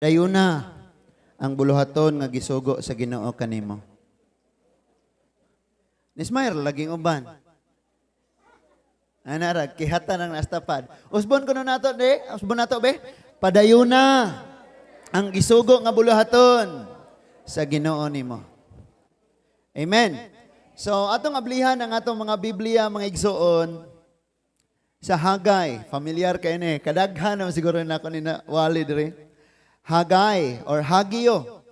Dayuna ang buluhaton nga gisugo sa Ginoo kanimo. Nismayer laging uban. Anara kihata ng nastapad. Usbon kuno nato de, usbon nato be. Padayuna ang gisugo nga buluhaton sa Ginoo nimo. Amen. So atong ablihan ang atong mga Biblia mga igsoon sa Hagay. Familiar kayo ni, kadaghan naman siguro na ako ni Wali diri. Hagay or Hagio,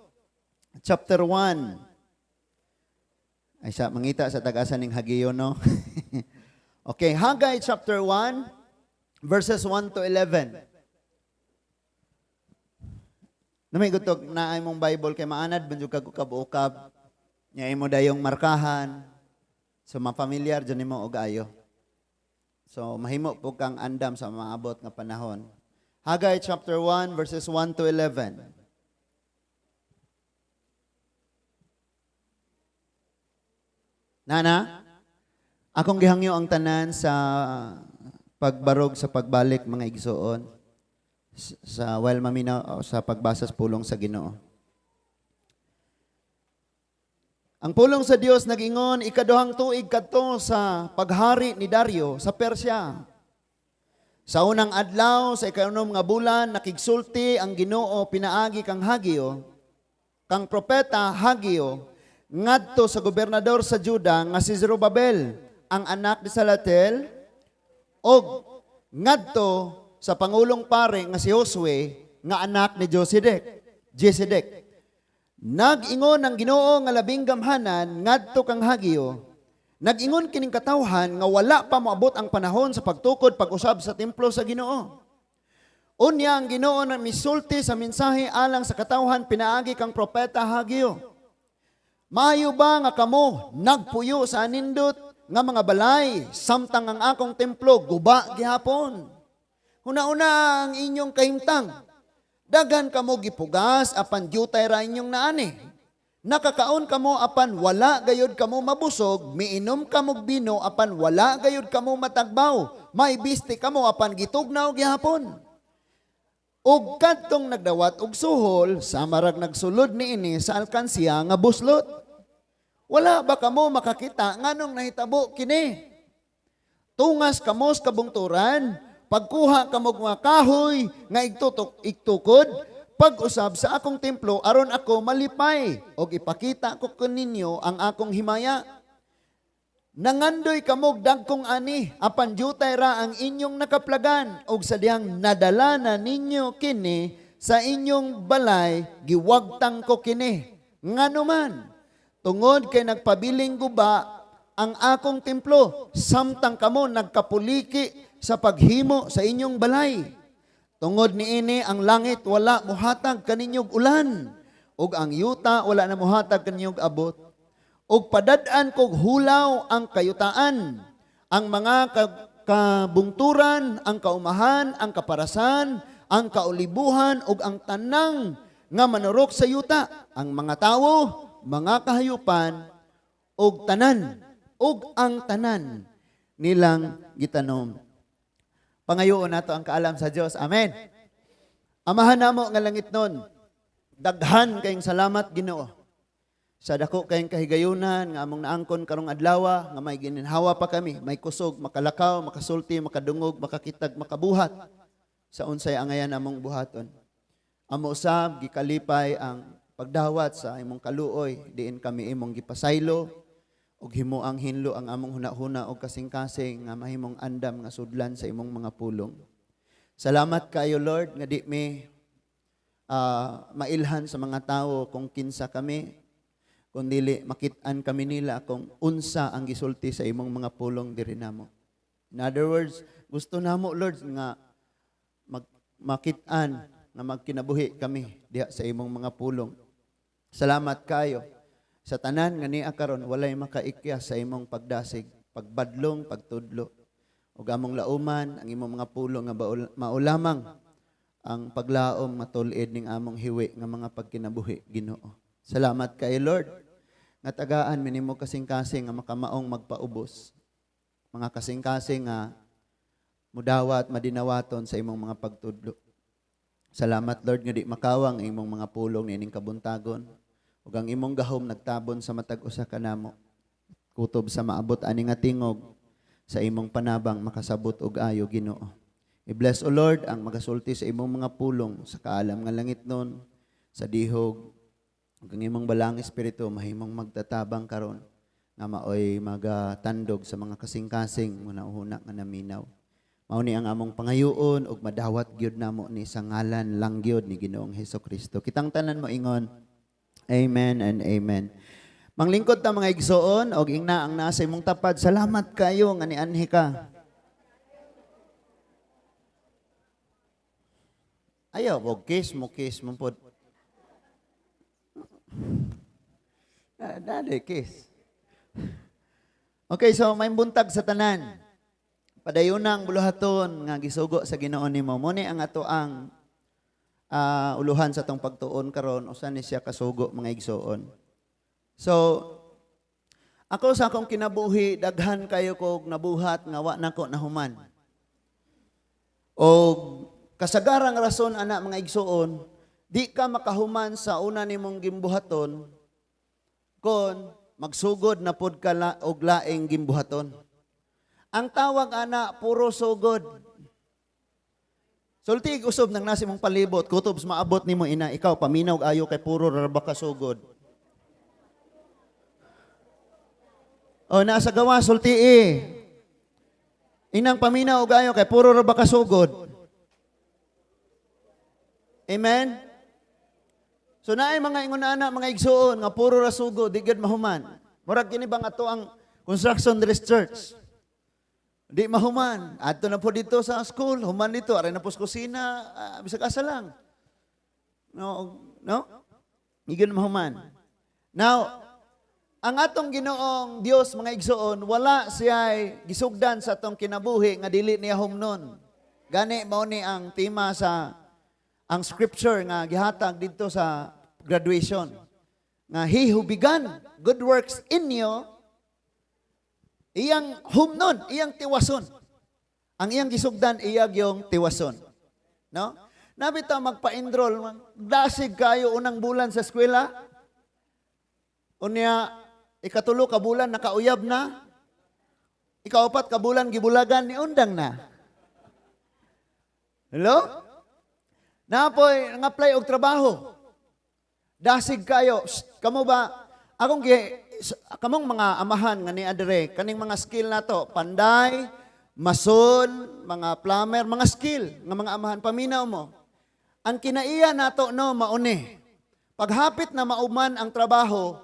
chapter 1. Ay sa mangita sa tagasan ng Hagio, no? Okay, Hagay chapter 1, verses 1 to 11. Namay gutok na ay mong Bible kay maanad banjud kag ukab-ukab. Nya imo dayong markahan. So mapamilyar dyan mo og ayo. So mahimo po kang andam sa maabot nga panahon. Hagay chapter 1 verses 1 to 11. Nana, akong gihangyo ang tanan sa pagbarog sa pagbalik mga igsoon sa while mamina sa pagbasa sa pulong sa Ginoo. Ang pulong sa Dios nag-ingon ikaduhang tuig kadto sa paghari ni Dario sa Persya. Sa unang adlaw sa ika-unom nga bulan nakigsulti ang Ginoo pinaagi kang Hagio, kang propeta Hagio ngadto sa gobernador sa Juda nga si Zerubabel, ang anak ni Salatel, og ngadto sa pangulong pare nga si Josue nga anak ni Jesedek. Nag-ingon ang Ginoo nga labing gamhanan ngadto kang Hagio. Nag-ingon kining katawhan nga wala pa moabot ang panahon sa pagtukod pag-usab sa templo sa Ginoo. Unya ang Ginoo na misulti sa mensahe alang sa katawhan pinaagi kang propeta Hagio. Maayo ba nga kamo nagpuyo sa anindot nga mga balay samtang ang akong templo guba gihapon? Huna-una ang inyong kahimtang. Daghan kamo gipugas apan diutay ra inyong naani. Nakakaon kamo apan wala gayud kamo mabusog, miinom kamo bino apan wala gayud kamo matagbaw, maibiste kamo apan gitugnaw gihapon. Ug kadtong nagdawat og suhol, samarag nagsulod niini sa alkansiya nga buslot. Wala ba kamo makakita nganong nahitabo kini? Tungas kamo sa kabungturan, pagkuha kamo mga kahoy nga igtukod, pag-usab sa akong templo aron ako malipay og ipakita ko kaninyo ang akong himaya. Nangandoy kamog dagkong ani apan diutay ra ang inyong nakaplagan og sadyang nadala na ninyo kini sa inyong balay giwagtang ko kini. Nganuman tungod kay nagpabiling guba ang akong templo samtang kamo nagkapuliki sa paghimo sa inyong balay. Tungod niini ang langit wala muhatag kaninyog ulan, ug ang yuta wala na muhatag kaninyog abot. Ug padad-an kog hulaw ang kayutaan, ang mga kabungturan, ang kaumahan, ang kaparasan, ang kaulibuhan, ug ang tanang nga manurok sa yuta, ang mga tawo, mga kahayupan, ug ang tanan nilang gitanom. Pangayoon nato ang kaalam sa Dios. Amen. Amahan namo nga langit nun. Daghan kayong salamat Ginoo. Sa dako kayong kahigayunan nga among naangkon karong adlaw nga may gininhawa pa kami, may kusog, makalakaw, makasulti, makadungog, makakitag, makabuhat sa unsay angayan among buhaton. Amo usab gikalipay ang pagdawat sa imong kaluoy, diin kami imong gipasaylo ug himo ang hinlo ang among hunahuna og kasing-kasing nga mahimong andam nga sudlan sa imong mga pulong. Salamat kayo Lord nga di mi mailhan sa mga tawo kung kinsa kami, kundili makit-an kami nila kung unsa ang gisulti sa imong mga pulong diri namo. In other words, gusto namo Lord nga makit-an nga magkinabuhi kami diha sa imong mga pulong. Salamat kayo. Sa tanan nga niya karon walay makaikya sa imong pagdasig, pagbadlong, pagtudlo. Ug among lauman ang imong mga pulong nga maulamang ang paglaom matulid ning among hiwi nga mga pagkinabuhi Ginoo. Salamat kay Lord nga tagaan minimo kasing-kasing nga makamaong magpaubos. Mga kasing-kasing nga mudawat madinawaton sa imong mga pagtudlo. Salamat Lord nga di makawang imong mga pulong niining kabuntagon ug ang imong gahom nagtabon sa matag usa ka namo. Kutob sa maabot ani nga tingog sa imong panabang makasabot og ayo Ginoo. I-bless o Lord ang magasulti sa imong mga pulong sa kaalam nga langit nun, sa dihog, ug ang imong balang espiritu mahimong magtatabang karon nga maoy magatandog sa mga kasing-kasing muna uhuna nga naminaw. Mao ni ang among pangayuon ug madawat gyud namo ni sa ngalan lang gyud ni Ginoong Hesukristo. Kitang tanan mo ingon. Amen and amen. Manglingkod ta mga igsoon og ingna ang nasa imong tapad. Salamat kayo nga nianhi ka. Ayaw, wag kiss mo pod. Dali, kiss. Okay, so may buntag sa tanan. Padayunang buluhaton nga gisugo sa Ginoo nimo. Muni ang ato ang uluhan sa tong pagtuon karon usa ni siya kasugo mga igsoon. So ako sa akong kinabuhi daghan kayo kog nabuhat nga wa nako nahuman. Og kasagarang rason ana mga igsoon, di ka makahuman sa una nimong gimbuhaton kon magsugod na pod ka og laing gimbuhaton. Ang tawag ana puro sugod. Sulti usob nang nasi mong palibot, kutob maabot nimo ina, ikaw paminaw ayo kay puro raba ka sugod. O nasa gawa sulti inang paminaw ayo kay puro raba ka sugod. Amen? So naay mga ingon-ana, mga igsoon, nga puro rasugo, di gid mahuman. Murag kini bang ato ang construction dress church. Di mahuman. Adto na po dito sa school, human dito, aray na po sa kusina, bisag asa lang. No? Di gid mahuman. Now, ang atong Ginoong Dios mga igsoon, wala siya gisugdan sa atong kinabuhi nga dili niya humnon. Gani mao ni ang tema sa ang scripture nga gihatag dito sa graduation nga he who began good works in you iyang humnon, iyang tiwason. Ang iyang gisugdan iyag yung tiwason. No? Nabita magpa-enroll, dasig kayo unang bulan sa eskwela. Unya ikatulo ka bulan nakauyab na. Ikaapat ka bulan gibulagan ni undang na. Hello? Napoy, ng-apply og trabaho. Dasig kayo. Kamo ba, kamong mga amahan nga ni adre, kaning mga skill na to, panday, mason, mga plumber, mga skill, nga mga amahan, paminaw mo. Ang kinaiya nato no, mauni. Paghapit na mauman ang trabaho,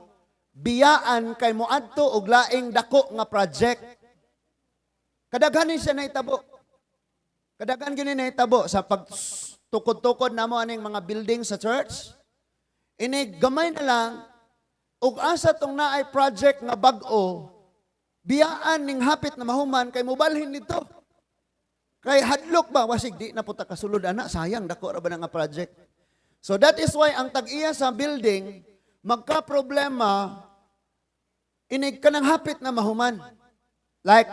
biyaan kay moadto og laing dako nga project. Kadaghanin siya nahitabo. Kadaghan gini nahitabo sa tukod-tukod na mo aning mga building sa church. Ini gamay na lang ug asa tong naay project nga bag-o biyaan ning hapit na mahuman kay mobalhin nito. Kay hadlok ba wasig di na puta kasulod ana sayang dako ra ba nga project. So that is why ang tag-iya sa building magka problema inig kanang hapit na mahuman. Like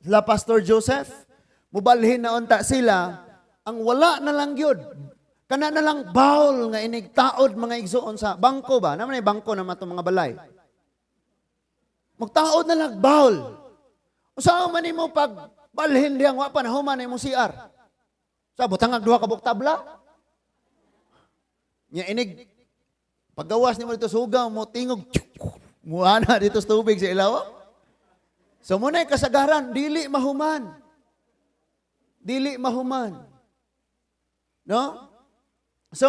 la Pastor Joseph mobalhin na unta sila. Ang wala na lang yun. Kana na lang bawl nga inigtaod mga igsoon sa bangko ba? Naman ay bangko naman itong mga balay. Magtaod na lang bawl. Usaw man mo pag balhin diyang wa pa na human ay mo CR. Sa butangag duha ka tabla. Nya inig paggawas nimo dito sugaw mo tingog muana dito sa tubig sa ilaw. So muna kasagaran dili mahuman. Dili mahuman. No? So,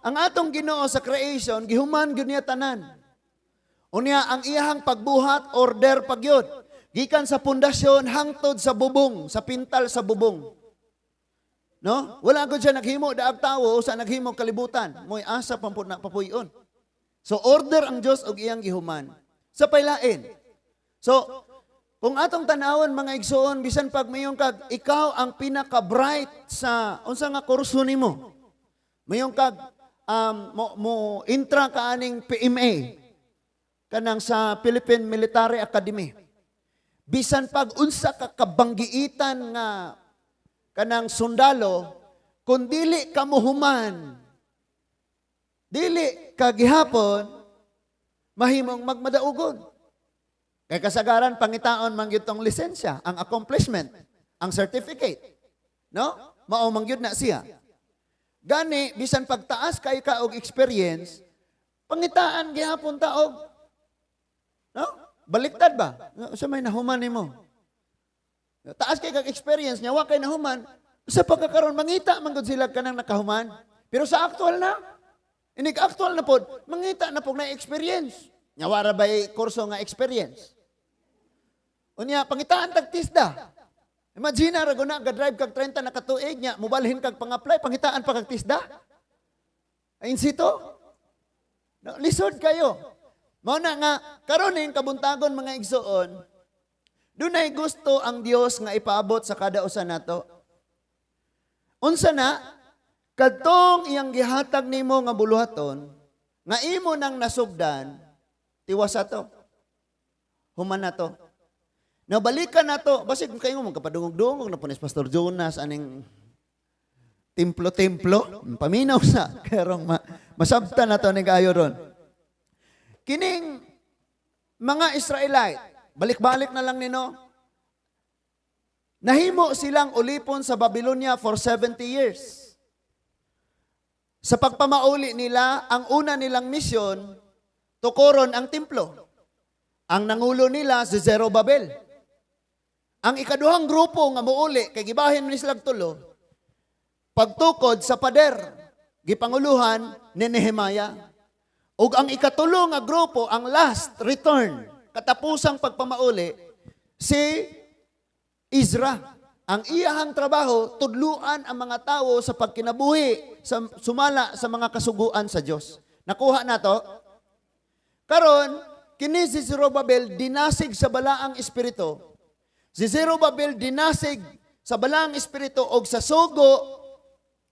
ang atong Ginoo sa creation, gihuman gyud niya tanan. Unya ang iyahang pagbuhat, order pagyud. Gikan sa pundasyon hangtod sa bubong, sa pintal sa bubong. No? Wala gud siya naghimo daag tawo sa naghimo kalibutan. Moy asa pampud na papuyon. So order ang Dios og iyang gihuman. Sa paylain. So kung atong tanawon mga igsoon, bisan pag mayong kag, ikaw ang pinaka-bright sa, unsa nga kurso nimo. Mayong kag, mo intra ka aning PMA, kanang sa Philippine Military Academy. Bisan pag unsa ka kabanggiitan nga kanang sundalo, kung dili ka muhuman, dili ka gihapon, mahimong magmadaugon. Kay kasagaran, pangitaon man gyud tong lisensya, ang accomplishment, ang certificate. No? Mao man gyud na siya. Gani, bisan pagtaas kay ka og experience, pangitaan gihapon ta og, no? Baliktad ba? Sa may nahuman nimo. Taas kay kag experience nya, wa kay nahuman, sa pagkakaroon mangita man gud sila kanang nakahuman. Pero sa actual na, inig actual na pod, mangita na pog na experience. Nya wara bay kurso nga experience. Unya pangitaan tag tisda. Imagine ra guna ga-drive kag 30 na katuig nya, mobalhin kag pang-apply, pangitaan pa kag tisda. Ayin sito. No, lisod kayo. Mao na nga karon ning kabuntagon mga igsoon, dunay gusto ang Dios nga ipaabot sa kada usa nato. Unsa na kadtong iyang gihatag nimo nga buluhaton, nga imo nang nasugdan, tiwas ato. Human na to. Nabalikan na to. Basig kayo mo magkapadungog-dungog na po ni Pastor Jonas aning templo-templo. Paminaw sa karong masabta na to ni kayo ron. Kining mga Israelite, balik-balik na lang nino, nahimo silang ulipon sa Babylonia for 70 years. Sa pagpamauli nila, ang una nilang misyon, tukuron ang templo. Ang nangulo nila si Zerubbabel. Ang ikaduhang grupo nga muuli, kay gibahin ni silang tulo, pagtukod sa pader, gipanguluhan ni Nehemiah. Ug ang ikatulo nga grupo, ang last return, katapusang pagpamauli, si Ezra. Ang iyahang trabaho, tudluan ang mga tao sa pagkinabuhi, sumala sa mga kasuguan sa Diyos. Nakuha na to? Karon, kini si Zerubbabel dinasig sa balaang espiritu. Si Zerubbabel dinasig sa balaang espiritu og sa sugo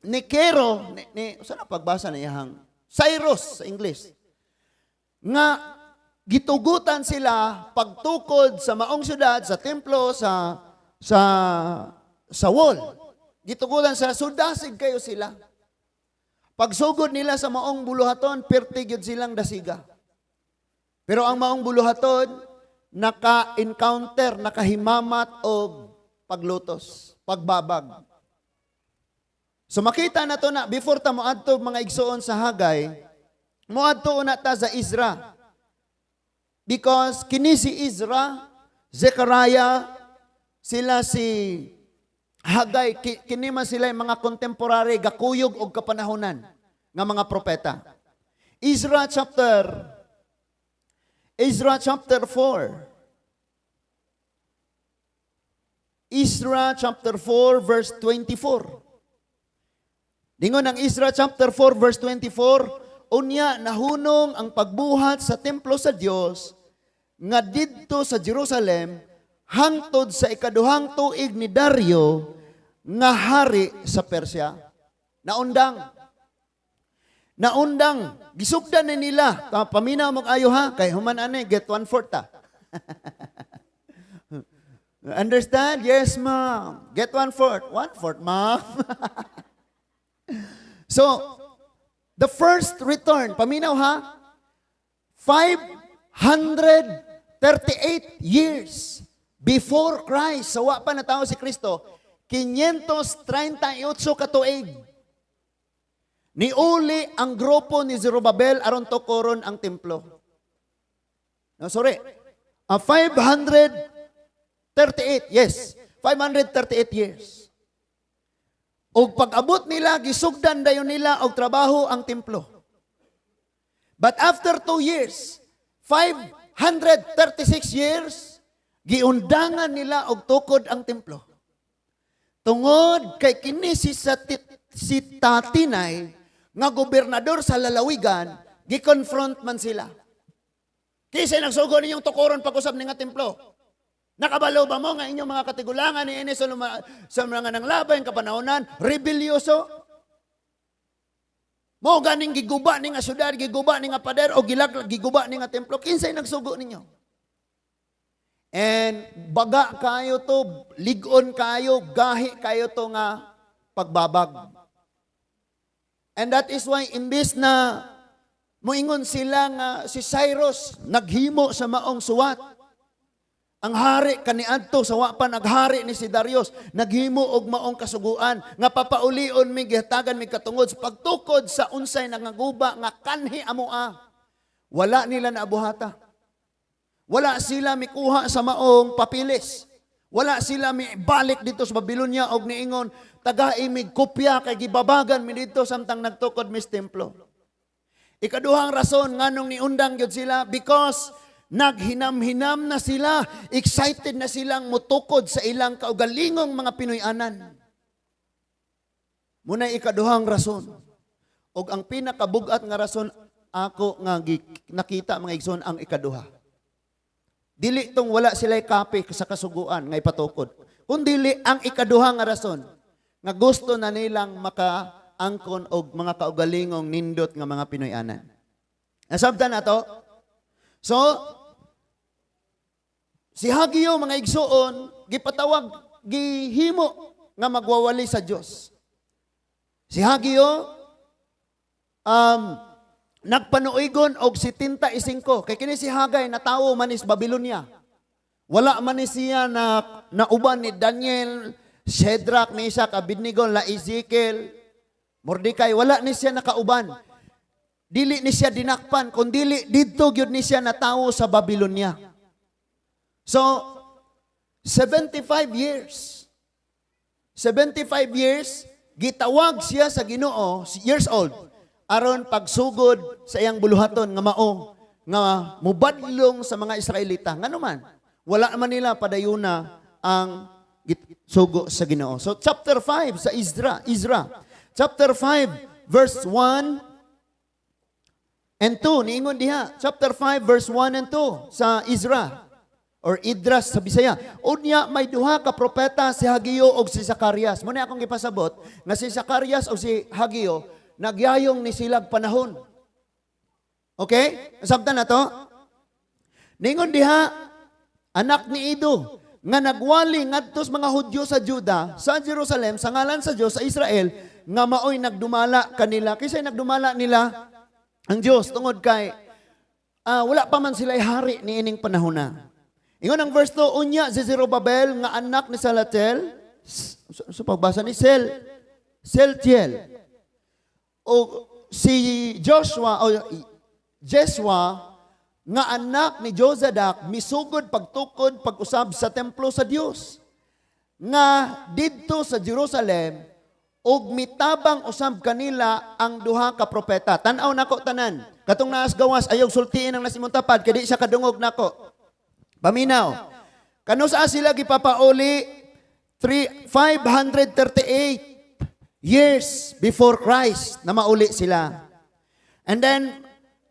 ni Kero, saan ang pagbasa na iyahang? Cyrus sa English. Nga gitugutan sila pagtukod sa maong syudad, sa templo, sa wall. Gitugutan sila, sudasig kayo sila. Pagsugod nila sa maong buluhaton, pertigyod silang dasiga. Pero ang maong buluhaton, naka-encounter, nakahimamat og paglutos, pagbabag. So makita na to na, before ta moadto mga igsoon sa Hagay, moadto na ta sa Ezra. Because kini si Ezra, Zechariah, sila si Hagay, kini man sila yung mga contemporary, gakuyog og kapanahonan nga mga propeta. Ezra chapter 4. Ezra chapter 4 verse 24. Dingon ang Ezra chapter 4 verse 24, unya nahunong ang pagbuhat sa templo sa Dios nga didto sa Jerusalem hangtod sa ikaduhang tuig ni Dario nga hari sa Persya. Naundang, gisugdan na nila. Paminaw mo kayo ha, kay human ane, get 1/4 ta. Understand? Yes, ma'am. Get 1/4. 1/4, ma'am. So, the first return, paminaw ha, 538 years before Christ, sawa pa na tao si Kristo, 538 katuig. Niuli ang grupo ni Zerubbabel aron tukuron ang templo. No, sorry. 538, yes. 538 years. O pag-abot nila, gisugdan dayon nila og trabaho ang templo. But after 2 years, 536 years, giundangan nila og tukod ang templo. Tungod kay kini si Tatinay, nga gobernador sa lalawigan, gi-confront man sila. Kisay nagsugo ninyong tukuron pag-usap ni nga templo. Nakabalo ba mo nga inyong mga katigulangan ni Ines sa mga nang labay, kapanahonan, rebelyoso? Mo ganing giguba ni nga syudad, giguba ni nga pader, o giguba ni nga templo, kinsay nagsugo ninyo? And baga kayo to, ligon kayo, gahi kayo to nga pagbabag. And that is why imbis na moingon sila nga si Cyrus naghimo sa maong suwat. Ang hari kaniadto sa wa pa naghari ni si Darius naghimo og maong kasuguan nga papaulion mi gihatagan mi katungod sa pagtukod sa unsay nangaguba nga kanhi amoa. Wala nila naabuhata. Wala sila mikuha sa maong papilis. Wala sila mi balik dito sa Babylonia og niingon taga-imig kopya kay gibabagan mi dito samtang nagtukod mis templo. Ikaduhang rason nganong niundang gyud sila because naghinam-hinam na sila, excited na silang mutukod sa ilang kaugalingong mga Pinoyanan. Muna ikaduhang rason. Og ang pinakabugat nga rason ako nga nakita mga igsoon ang ikaduha. Dili tong wala sila'y kape sa kasuguan nga ipatukod. Kundili ang ikaduha nga rason nga gusto na nilang makaangkon og mga kaugalingong nindot nga mga Pinoyanan. Nasabtan na to? So, si Hagio mga igsoon, gipatawag, gihimo nga magwawali sa Dios. Si Hagio, nagpanuigon og 75. Kay kini si Hagay na tawo manis Babylonia. Wala man ni siya na uban ni Daniel, Shadrach, Meshach, Abednego, la Ezekiel, Mordecai, wala ni siya nakauban. Dili ni siya dinakpan, kundili didto gyud ni siya na tawo sa Babylonia. So 75 years. 75 years gitawag siya sa Ginoo, years old. Aron pagsugod sa iyang buluhaton nga mao nga mubadlong sa mga Israelita. Ngano man, wala man nila padayuna ang sugo sa Ginoo. So chapter 5 sa Ezra. Chapter 5 verse 1 and 2 niingon diha. Chapter 5 verse 1 and 2 sa Ezra or Idras sa Bisaya. Unya may duha ka propeta si Hagio og si Zacarias. Muna akong gipasabot nga si Zacarias o si Hagio nagyayong ni silag panahon. Okay? Sabtan na to? Ningon diha, anak ni Ido, nga nagwali ngadtos mga Hudyo sa Juda, sa Jerusalem, sa ngalan sa Dios sa Israel, nga maoy nagdumala kanila. Kisay nagdumala nila ang Dios tungod kay wala pa man sila hari ni ining panahon na. Ingon ang verse 2, unya si Zerubabel nga anak ni Salatiel, sa pagbasa ni Seltiel, o si Joshua o Jeswa nga anak ni Jozadak misugod pagtukod pag-usab sa templo sa Dios nga didto sa Jerusalem ug mitabang usab kanila ang duha ka propeta. Tan-aw nako tanan katong naas gawas ayog sultiin ang nasimong tapad kay di siya kadungog nako. Paminaw. Kano sa sila gipapauli 538 years before Christ na mauli sila. And then,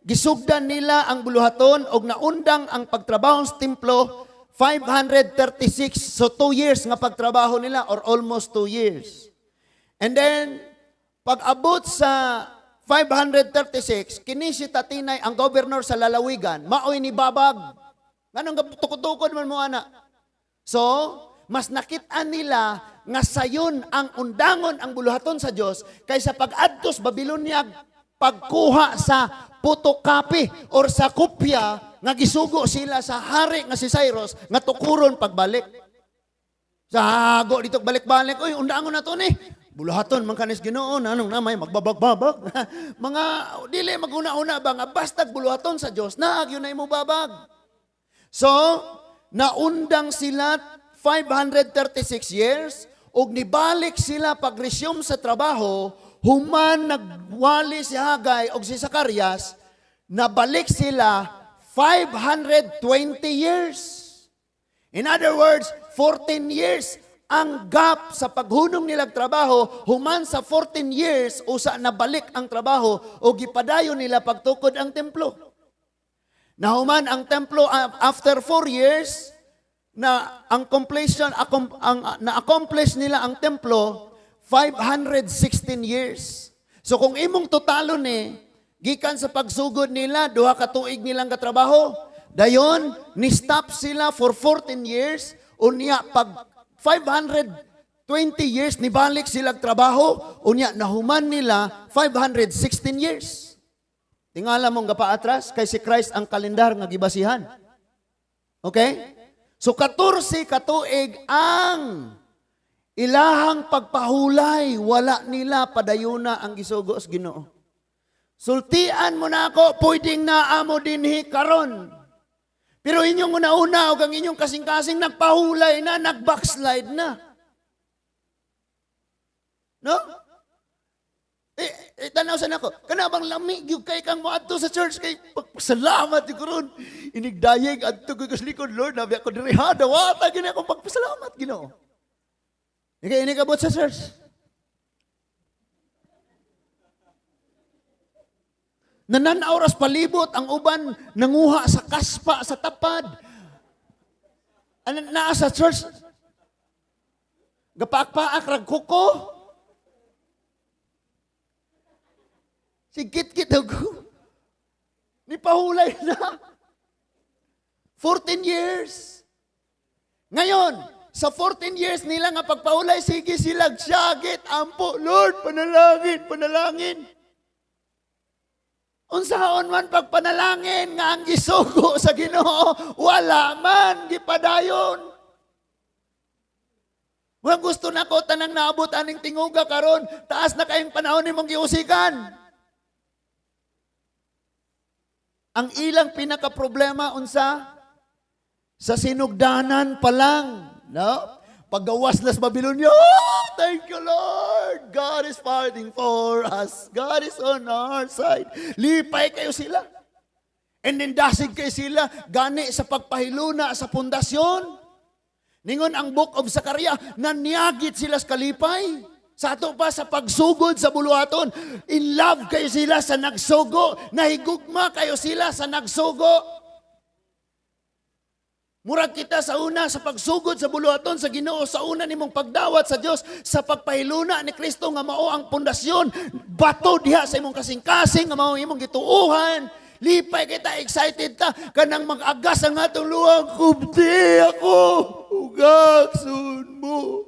gisugdan nila ang buluhaton o naundang ang pagtrabaho sa templo 536. So 2 years nga pagtrabaho nila or almost 2 years. And then, pag-abot sa 536, kini si Tatinay, ang governor sa lalawigan, maoy ni babag. Ganong tukod-tukod man mo anak. So, mas nakitaan nila nga sayon ang undangon ang buluhaton sa Dios kaysa pag-adtos Babylonia pagkuha sa photocopy or sa kopya nga gisugo sila sa hari nga si Cyrus nga tukuron pagbalik. Sa hago dito balik-balik, oy undangon na to ni. Buluhaton man kanis Ginoo anong namay magbabag-babag. Mga dili maguna-una ba nga basta buluhaton sa Dios naag yun na imo babag. So, naundang sila 536 years ug nibalik sila pag-resume sa trabaho human nagwali si Hagay ug si Zacarias nabalik sila 520 years. In other words, 14 years ang gap sa paghunong nilang trabaho human sa 14 years usa nabalik ang trabaho ug gipadayon nila pagtukod ang templo. Nahuman ang templo after 4 years na ang completion na-accomplish nila ang templo 516 years. So kung imong totalo ni gikan sa pagsugod nila duha ka tuig nilang katrabaho, dayon ni stop sila for 14 years unya pag 20 years nibalik sila trabaho, unya nahuman nila 516 years. Tingala mong gapaatras kay si Christ ang kalendar nga gibasihan. Okay? So 14 katuig ang ilahang pagpahulay, wala nila padayuna ang gisugo sa Ginoo. Sultian mo na ako, pwedeng naamo dinhi karon. Pero inyong una-una o ang inyong kasing-kasing nagpahulay na, nag-backslide na. No? Tanaw sa nako, kanabang lamig yung kay kang moadto sa church, kay pagpasalamat yung karon. Inigdayeg, adto ko kaslikod, Lord, nabi ako diriha, dawata, gini akong pagpasalamat, Ginoo. Ikay inikabot sa church. Nananauras palibot, ang uban nanguha sa kaspa, sa tapad. Naa sa church, gapaak-paak, ragkuko. Sigkit-kit ako. Nipahulay na. 14 years. Ngayon, sa 14 years nila nga pagpahulay, sige silag syagit, ampo, Lord, panalangin, panalangin. Unsaon man pagpanalangin nga ang gisugo sa Ginoo, wala man gipadayon. Wa gusto nako tanang naabot aning tinguga karon, taas na kayong panahon nimong giusikan. Ang ilang pinaka-problema unsa sa sinugdanan pa lang, no? Paggawas nas Babylonia, oh, thank you Lord. God is fighting for us. God is on our side. Lipay kayo sila. And then dasig kayo sila gani sa pagpahiluna sa pundasyon. Ningon ang book of Zechariah, naniagit sila sa kalipay. Sa ato pa sa pagsugod sa buluhaton, in love kayo sila sa nagsugo, nahigugma kayo sila sa nagsugo. Murag kita sa una sa pagsugod sa buluhaton sa Ginoo, sa una nimong pagdawat sa Dios sa pagpahiluna ni Kristo nga mao ang pundasyon, bato diha sa imong kasing-kasing nga mao imong gituuhan. Lipay kita, excited ta kanang mag-agas ang atong luwang, kubti ako, ugakson mo.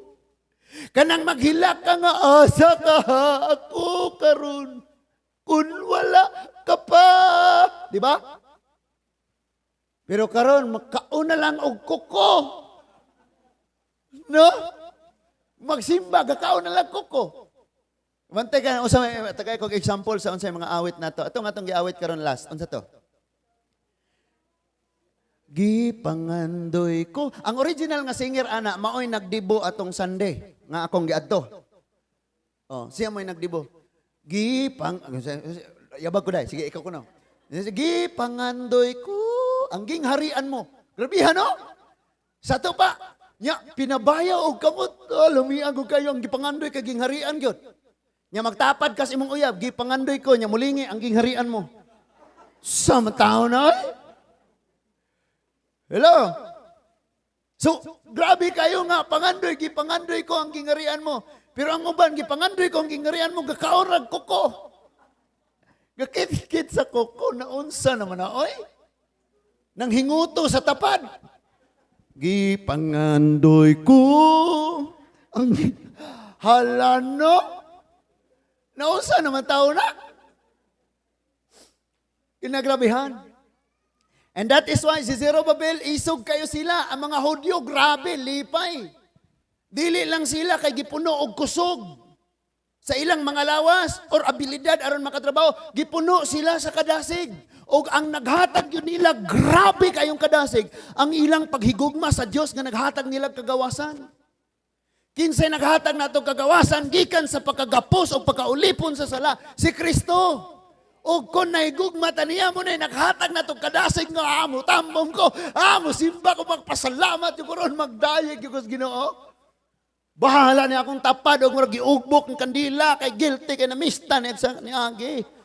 Kanang maghilak ka nga, asa ka ako karon kun wala ka pa. Di ba? Pero karon magkauna lang og kuko. No? Magsimba, gakaon na lang kuko. Bantay ka, tagay kong example sa unsay mga awit na to. Ito nga itong giawit karon last. Unsa to? Gipangandoy ko. Ang original nga singer, ana, maoy nagdibo atong Sunday. Nga akong giadto. Oh, siya mo'y nagdibo. Yabag ko dahil. Sige, ikaw ko na. Gipangandoy ko. Ang gingharian mo. Grabihan, no? Sa to pa, nya, pinabaya o kamot. Lumiang ko kayo ang gipangandoy kay gingharian yun. Nya, magtapad kas imong uyab, gipangandoy ko, nya mulingi ang gingharian mo. Sa matao na, eh? Hello? So, grabe kayo nga, gipangandoy ko ang gingharian mo. Pero ang uban, gipangandoy ko ang gingharian mo, gakaorag kuko. Gakit-kit sa kuko, na unsa naman na, oy? Nang hinguto sa tapad. Gipangandoy ko ang halano. Nausa naman tao na. Kinagrabihan. And that is why si Zerubbabel, isog kayo sila. Ang mga Hudyo, grabe, lipay. Dili lang sila kay gipuno og kusog. Sa ilang mga lawas or abilidad aron makatrabaho, gipuno sila sa kadasig. O ang naghatag yun nila, grabe kayong kadasig. Ang ilang paghigugma sa Diyos nga naghatag nila kagawasan. Kinsay naghatag na itong kagawasan, gikan sa pagkagapos o pagkaulipon sa sala, si Kristo. O kung nahigugma taniya mo na, naghatag na itong kadasig nga amo, tambong ko, amo, simba ko magpasalamat, yung kuron magdayag yung Ginoo. Bahala niya akong tapad o murag giugbok ng kandila, kay guilty, kay namista ni Agi.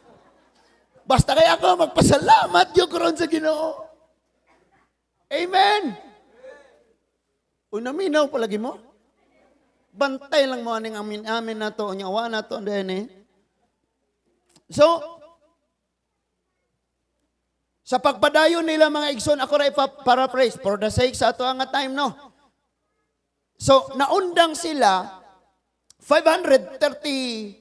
Basta kaya ako magpasalamat yung karon sa Ginoo. Amen. Unaminaw palagi mo. Bantay lang mo aning amin na to, nyawa na to, din eh. So, sa pagpadayon nila mga igsoon, ako rin paraphrase for the sake sa ato nga time, no? So, naundang sila 536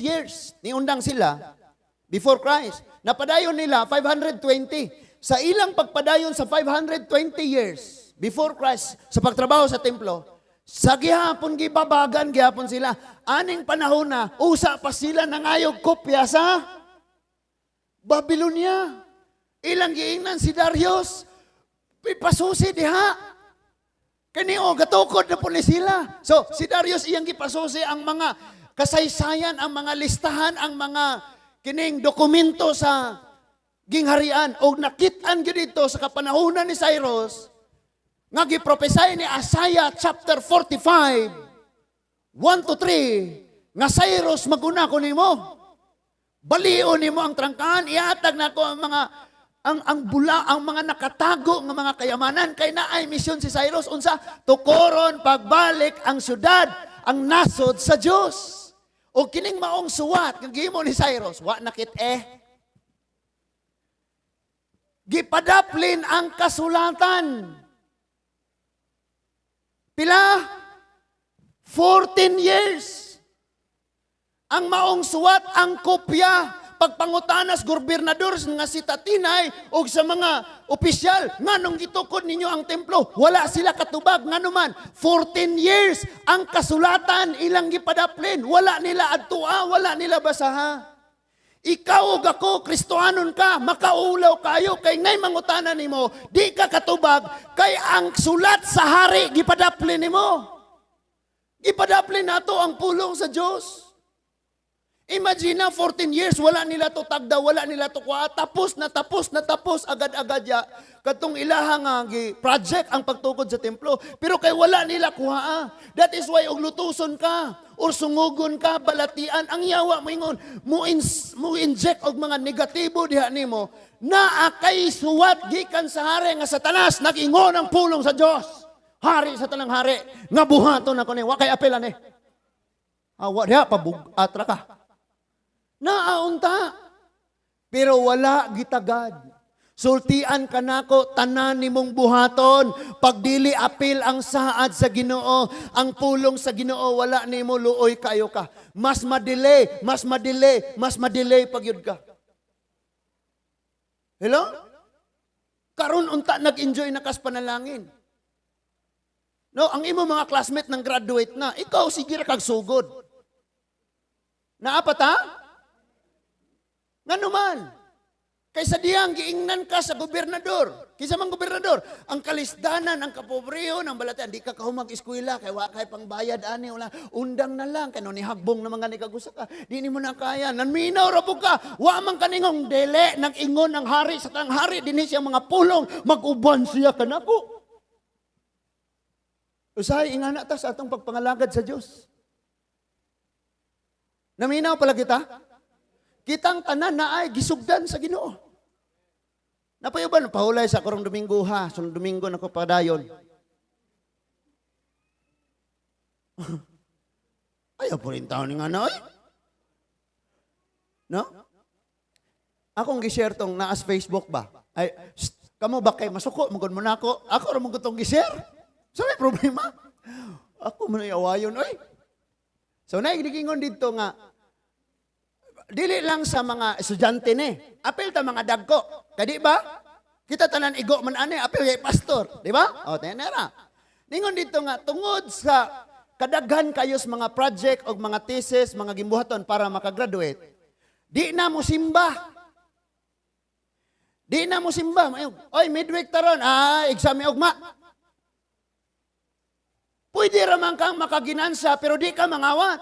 years niundang sila before Christ. Napadayon nila 520. Sa ilang pagpadayon sa 520 years before Christ sa pagtrabaho sa templo, sa gihapon gibabagan gihapon sila. Aning panahon na usa pa sila nangayog kopya sa Babylonia. Ilang giingnan si Darius, ipasusi diha. Kaniyo, gatukod na po ni sila. So, si Darius iyang gipasusi ang mga kasaysayan, ang mga listahan, ang mga kining dokumento sa gingharian. O nakitaan gyud dito sa kapanahunan ni Cyrus, nga gipropesay ni Isaiah chapter 45, 1-3, nga Cyrus maguna ko nimo. Balion nimo ang trangkahan, ihatag nako ang mga ang mga nakatago ng mga kayamanan kay naay misyon si Cyrus unsa tukoron pagbalik ang syudad ang nasod sa Dios. O kining maong suwat nga gihimo ni Cyrus wa nakit gipadaplin ang kasulatan. Pila? 14 years. Ang maong suwat ang kopya pagpangutanas gobernador nga si Tatinay o sa mga opisyal, nganong gitukod ninyo ang templo? Wala sila katubag, nganuman. 14 years, ang kasulatan ilang gipadaplin. Wala nila adtua, wala nila basaha. Ikaw o ako, Kristohanon ka, makaulaw kayo, kay ngay mangutanan nimo, di ka katubag, kay ang sulat sa hari, gipadaplin nimo. Gipadaplin nato ang pulong sa Diyos. Imagine na 14 years, wala nila to tagda, wala nila to kuha. Tapos agad-agad ya. Katong ilahang project ang pagtukod sa templo. Pero kay wala nila kuha. That is why og lutuson ka, or sungugon ka, balatian, ang yawa mo ingon, mo inject og mga negatibo diha nimo, na kay suwat gikan sa hari nga Satanas, nag-ingon ang pulong sa Dios. Hari sa tanang hari, nga buhaton ako ni, wa kay apelan eh. Awa diha, atra ka. Naaunta. Pero wala gitagad. Sultian ka nako, tanan nimong buhaton. Pagdili apil ang saad sa Ginoo, ang pulong sa Ginoo, wala nimo luoy kayo ka. Mas madelay pagyud ka. Hello? Karon unta nag-enjoy na kas panalangin. No, ang imo mga classmate ng graduate na, ikaw sige ra kag sugod. Naapat ha? Nga naman, kaysa diyang giingnan ka sa gobernador, kaysa mang gobernador, ang kalisdanan, ang kapobreo, ng balatan, di ka kahumag-eskwela, kay wakay pang bayad, ani, wala, undang na lang, kaya ni hagbong na mga nikagusa ka, di ni mo na kaya, nanminaw rapo ka, wa mang kaningong dele, nag-ingon ng hari, sa tang hari, din siya mga pulong, mag-uban siya ka nako. Usahay, ingana ta sa atong pagpangalagad sa Diyos. Naminaw pala kita? Kitang tanan na ay gisugdan sa Ginoo. Napayuban, pahulay sa karong Domingo ha. Sunod Domingo na ko padayon. Ayaw po rin taon nga na, no? Akong gishare tong naas Facebook ba? Ay, kamo ba kay masuko? Mugod mo na ako. Ako rin mugod tong gishare. So may problema. Ako man ay awayon, oy. So naigigingon dito nga, dili lang sa mga estudyante ni. Apil ta mga dagko. Kadi ba? Kita tanan igo man ani, apil kay pastor, di ba? O tenera. Ningon dito nga tungod sa kadaghan kayos mga project o mga thesis, mga gimbuhaton para makagraduate. Di na mo simba. Di na mo simba. Oy, midweek taron, exam ugma. Pwede raman kang makaginansa pero di ka mangawat.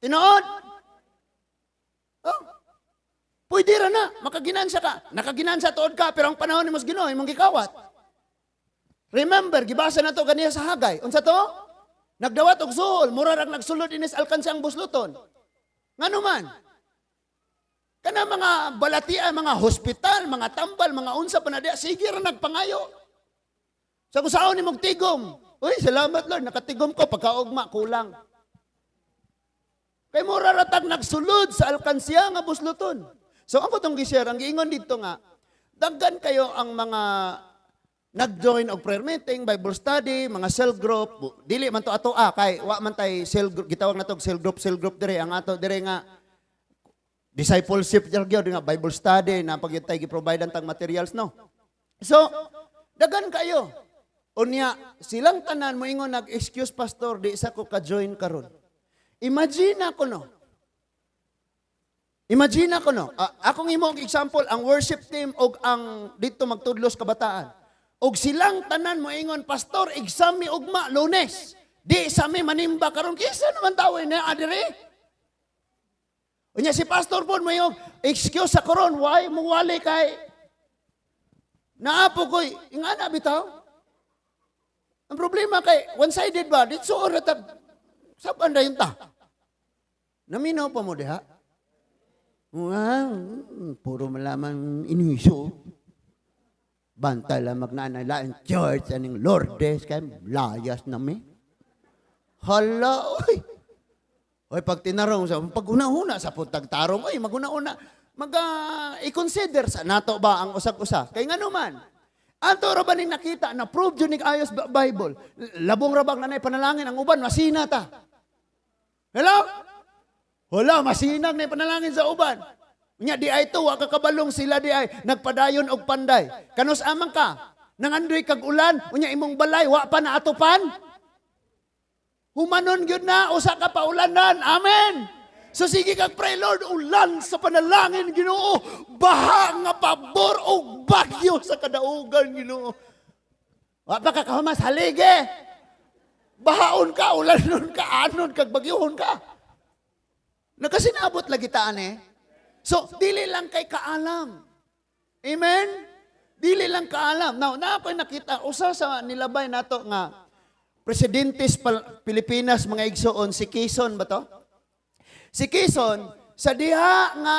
Tinuod? Oh. Pwede ra na, makaginansa ka. Nakaginansa tuod ka, pero ang panahon ni Mos Ginoo, imong gikawat. Remember, gibasa na to ganiya sa Hagay. Unsa to? Nagdawat og suhol, mura rag nagsulod inis alkansa ang busluton. Nganuman? Kana mga balatian, mga hospital, mga tambal, mga unsa pa na diya, sige ra nagpangayo. Sa kusaon ni mong tigom. Uy, salamat Lord, nakatigom ko, pagkaugma, kulang. Kay mura ratag nagsulod sa alkansya nga busluton. So ako tong gi-share, ang giingon dito nga, daggan kayo ang mga nag-join og prayer meeting, Bible study, mga cell group. Dili man to ato kay wa man tay cell group, gitawag na to cell group dire ang ato dire nga discipleship gyud nga Bible study na pagyutay gi-provide tang materials no. So, dagan kayo. Unya, silang tanan mo ingon nag-excuse pastor di sa ko ka-join karon. Imagine ako no. Akong imong example ang worship team og ang dito magtudlos kabataan. Og silang tanan mo ingon pastor exam mi ugma Lunes. Di sa mi manimba karon kisa naman tao na adire. Unya si pastor po mo yung excuse sa karon why mo wali kay naapo koy ingana bitaw. Ang problema kay one-sided ba? Dito oras saban na yun ta. Naminaw pa mo diha. Puro malaman iniso. Banta lang magnanalaan church aning Lourdes kay layas na mi. Hala, oy. Oy, pag tinarong sa pag una-una sa puntag tarong, oy, maguna-una i-consider sa nato ba ang usag-usa. Kay ngano man. Anto ra ba ning nakita na prove jud ning ayos Bible. Labong rabag nanay panalangin ang uban masina ta. Hello? Wala masinag na panalangin sa uban. Nya di ay tuwa kakabalong sila di ay nagpadayon og panday. Kanus amang ka nangandoy kag ulan unya imong balay wa pa naatupan. Humanon gyud na usa ka pa ulanan. Amen. So sige kag pray Lord ulan sa panalangin Ginoo, baha nga pabor og bagyo sa kadaugan Ginoo. Wa pa ka kahumas halige. Bahaon ka, ulanon ka, anon kag bagyohon ka. Nakasinabot lagi taan eh. So dili lang kay kaalam. Amen. Dili lang kaalam. Now na ako'y nakita usa sa nilabay nato nga presidentes Pilipinas mga igsoon si Quezon ba to? Si Quezon, sa diha nga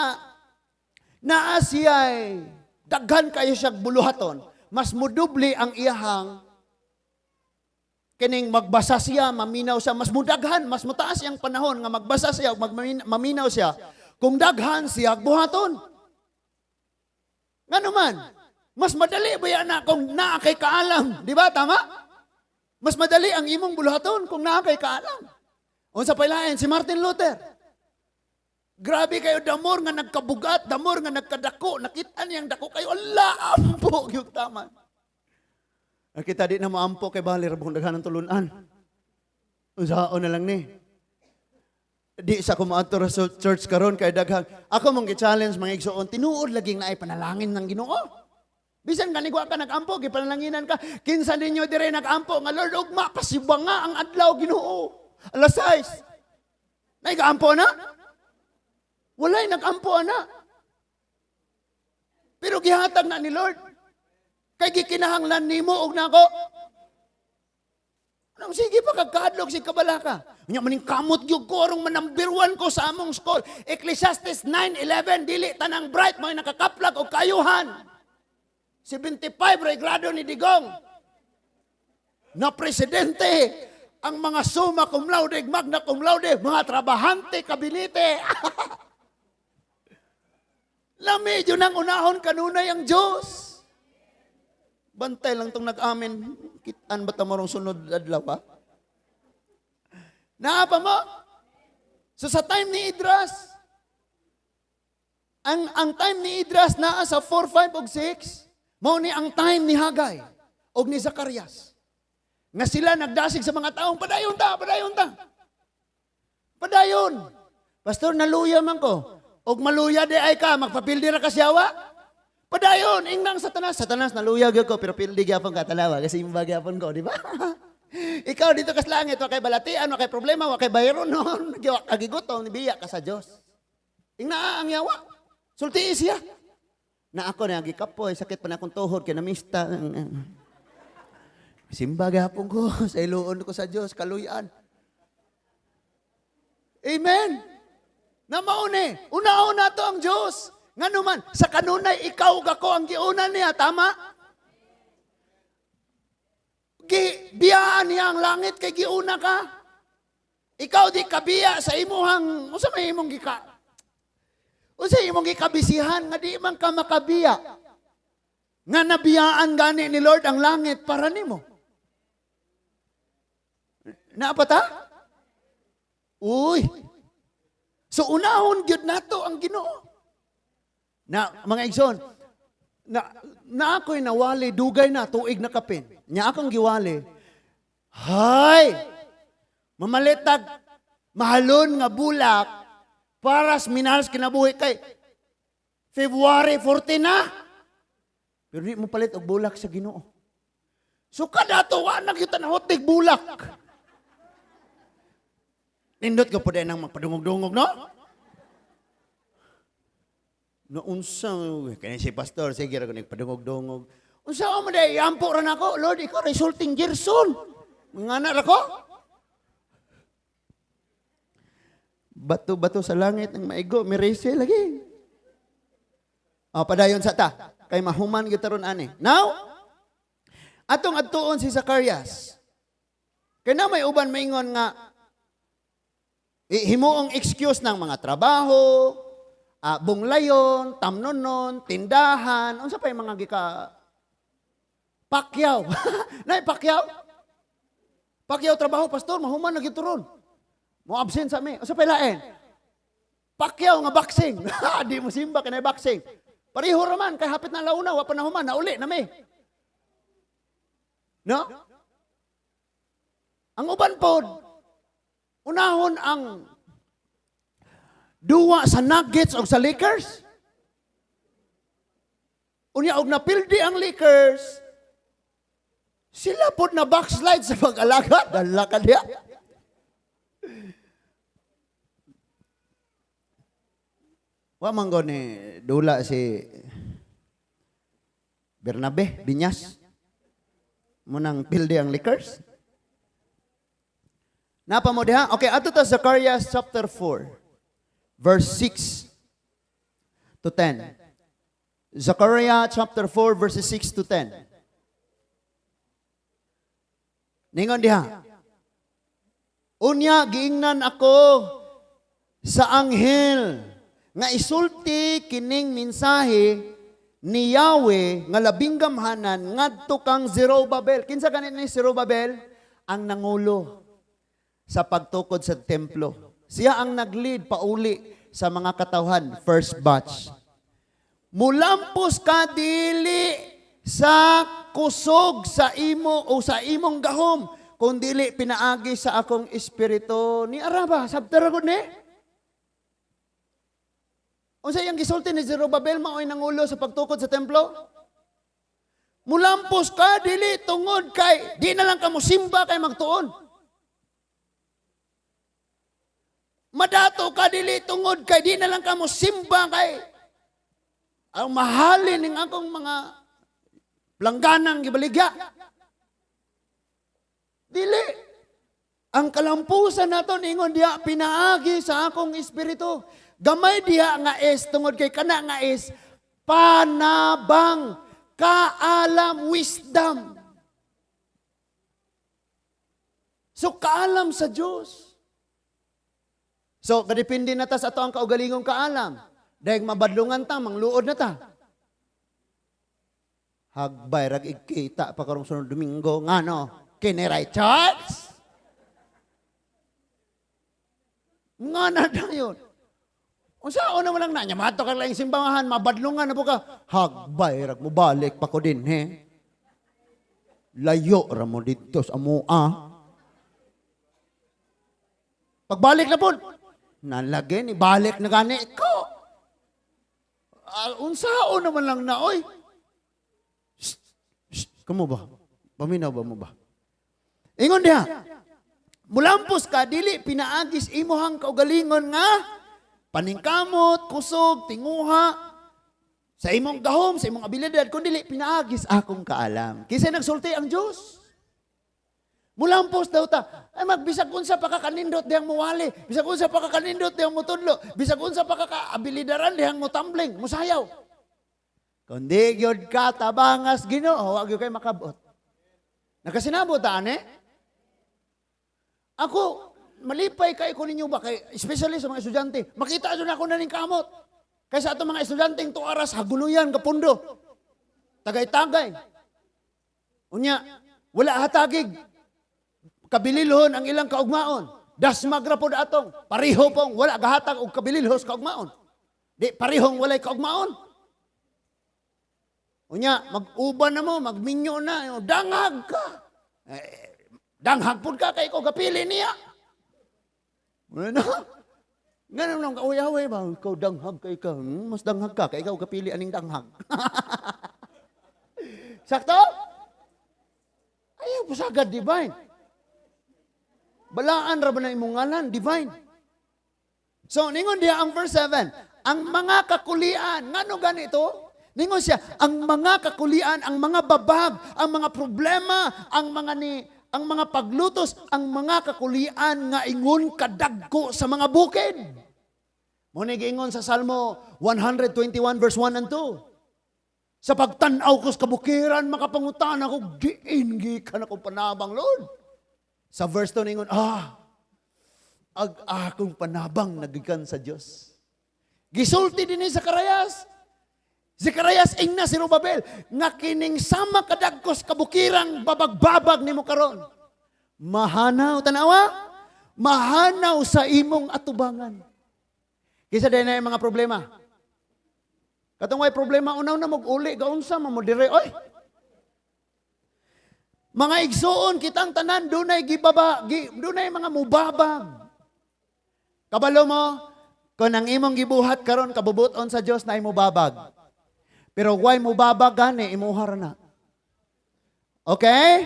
naa siya'y daghan kayo siya buluhaton, mas mudubli ang iyahang kining magbasa siya, maminaw siya, mas mudaghan, mas mutaas yung panahon nga magbasa siya, maminaw siya, kung daghan siya buhaton. Nga naman, mas madali ba yan na kung naa kay kaalam? Di ba? Tama? Mas madali ang imong buluhaton kung naa kay kaalam. Unsa pailain, si Martin Luther. Grabe kayo damor nga nagkabugat, damor nga nagkadako, nakita niyang dako kayo, ala, ampo, yung tama. Kita di na maampo kay bali rabong daghan ng tulunan. Usaon na lang ni. Di sa kumaadto sa church karon kay daghan. Ako mong gi-challenge mga igsoon, tinuod laging naay panalangin ng Ginoo. Bisan kanigwa ka nag-ampo, gipanalanginan ka, kinsa ninyo dire nag-ampo nga Lord ugma pasiba nga ang adlaw Ginoo. Alas 6. Nay kaampo na? Walay nag-ampo na. Pero gihatag na ni Lord. Kay gikinahanglan nimo og nako. Anong sige pa kagkadlok si kabalaka. Nya maning kamot gyud ko arong number 1 ko sa among school. Ecclesiastes 9:11 dili tanang bright mga nakakaplag og kayuhan. 75 ray grado ni Digong. Na presidente ang mga summa cum laude, magna cum laude, mga trabahante kabinete. Lami yun ang unahon kanunay ang Diyos. Bantay lang itong nag-amin. Kitaan ba tamarong sunod adlaw pa? Naapa mo? So sa time ni Idras, ang time ni Idras naa sa 4, 5, ug 6, mao ni ang time ni Hagay ug ni Zacarias. Nga sila nagdasig sa mga taong, padayon ta. Padayon. Pastor, naluya man ko. Og maluya di ay ka, magpapildi ra ka siyawa. Padayon, ingnang Satanas. Satanas, naluya gyud ko, pero pildi gyapon ka talawa. Kasi yung bagyapon ko, di ba? Ikaw dito kas langit, wa kay balatian, wa kay problema, wa kay bayron noon. Kagigutom, nibiya ka sa Diyos. Ingna ang yawa. Sulti siya. Na ako na gikapoy, sakit pa na akong tuhod, kaya namista. Simba gyapon ko, sa iluon ko sa Diyos, kaluyan. Amen. Na mauni, una-una to ang Diyos. Nga naman, sa kanunay, ikaw ako ang giunan niya, tama? Biyaan niya ang langit kay giuna ka. Ikaw di kabiya sa imuhang, usa may imong gika. Usa imong gikabisihan, nga di man ka makabiya. nga nabiyaan gani ni Lord ang langit para nimo. Naapata? Uy. So unahon gyud nato ang Ginoo. Na mga igsoon, na ako'y nawali dugay na tuig na kapin. Nya akong giwali. Hay! Mamalitag mahalon nga bulak para sa minalas kinabuhi kay February 14 na. Pero di mo palit og bulak sa Ginoo. So kada tuwa na kita na hotig bulak. Nindot ka po din ang magpadungog-dungog, no? Unsa, kaya si pastor, sige ako nagpadungog-dungog. Unsa mo day, ampo ran ako, Lord, ikaw resulting Gerson. Mga anak ako. Bato-bato sa langit ng maigo, mirese lagi. Padayon sa ta, kay mahuman gitaron ani. Now, atong adtuon si Zacarias. Kaya na may uban maingon nga, himuong excuse ng mga trabaho, bunglayon, tamnonon, tindahan, unsa pa yung mga gika pakyaw. Nay pakyaw? Pakyaw trabaho, pastor, mahuman na gituron. Mo absent sa mi. Unsa pa lain? Pakyaw nga boxing. Di mo simba kanay boxing. Pareho raman kay hapit na launa, wa pa na human, nauli na mi. No? Ang uban pod, unahon ang duwa sa Nuggets o sa Lakers. Unya og napildi ang Lakers. Sila pod na backslide sa pag-alaga. Dala ka diya. Wa man go ni dula si Bernabe Binyas. Munang pildi ang Lakers. Napa mo diha? Okay, ato ta Zacarias chapter 4, verse 6 to 10. Zechariah chapter 4, verses 6 to 10. Ningon diha. Unya, giingnan ako sa anghel nga isulti kining mensahe ni Yahweh nga labing gamhanan ngadto kang Zerubbabel. Kinsa kanin ni Zerubbabel? Ang nangulo sa pagtukod sa templo. Siya ang nag-lead pauli sa mga katawhan, first batch. Mulampos ka dili sa kusog sa imo o sa imong gahom, kung dili pinaagi sa akong espiritu. Ni Araba, sabtara ko ni? O sa iyang gisulti ni Zerubbabel, maoy nangulo sa pagtukod sa templo? Mulampos ka dili tungod kay, di na lang ka mo simba kay magtuon. Madato ka dili tungod kay di na lang ka mo simba kay ang mahalin ng akong mga langganang gibaligya. Dili. Ang kalampusan nato ningon diha pinaagi sa akong espiritu. Gamay diha nga is tungod kay kana nga is panabang, kaalam, wisdom. So kaalam sa Diyos. So, kadipindi na ta sa ato ang kaugalingong kaalam. Dahil mabadlungan ta, mangluod na ta. Hagbay, rag ikita pa karong sunod Domingo, nga no, kiniray church? Nga na yun. O saan naman lang na, nyamato ka lang yung simbahan, mabadlungan na po ka. Hagbay, rag mo balik pa ko din, he? Layo, ramo dito sa mua. Pagbalik na po, nalagyan, ibalik na gani ko. Unsao naman lang na, oy. Kamu ba? Paminaw ba mo ba? Ingon diha. Mulampos ka, dili, pinaagis imuhang kaugalingon nga, paningkamot, kusog, tinguha, sa imong gahom, sa imong abilidad, kung dili, pinaagis akong kaalam. Kisay nagsulti ang Diyos. Mulampos daw ta, ay magbisag unsa pa kakanindot dihang muwali, bisag unsa pa kakanindot dihang mutudlo, bisag unsa pa kakaabilidaran dihang mutambling, musayaw. Kundi gyud ka tabangas Ginoo, wa gyud kay makabot. Nakasinabot ta ani? Ako malipay kay ko ninyo ba kay especially sa mga estudyante, makita jud ako naning kamot. Kaysa ato mga estudyanteng tuaras haguluyan kapundo. Tagay-tagay. Unya, wala hatagig. Kabililhon ang ilang kaugmaon. Dasmag ra pod atong. Pariho pong wala gahatag og kabililhos kaugmaon. Di parihong walay kaugmaon. Unya, mag-uban na mo, magminyo na, danghag ka. Danghag pod ka, kay ko kapili niya. Ano? Ganun lang, kauyaway ba? Ikaw danghag ka, ikaw. Mas danghag ka, kay ikaw kapili aning danghag. Sakto? Ayaw, pasagad, divine. Balaan ra ba na imong ngalan, divine. So, ningon diya ang verse 7, ang mga kakulian, ngano ganito? Ningon siya, ang mga kakulian, ang mga babag, ang mga problema, ang mga paglutos, ang mga kakulian nga ingon kadagko sa mga bukid. Muna giingon sa Salmo 121 verse 1 and 2. Sa pagtanaw ko sa kabukiran, makapangutan ako, diin gikan ako panabang, Lord. Sa verse 2 ningon, akong panabang nagikan sa Diyos. Gisulti din ni Zacarias. Zacarias ing na si Rubabel, nga kining sama kadagkos kabukirang babag-babag ni mo karon. Mahanaw, tanawa? Mahanaw sa imong atubangan. Kisa din na yung mga problema. Katong way problema, unaw na mag-uli, gaunsa, mamudire, oy. Mga igsuon, kitang tanan, dunay mga mubabag. Kabalo mo, kung ang imong gibuhat karon kabubuton sa Dios na imubabag. Pero why mo babagani, imuhar na. Okay?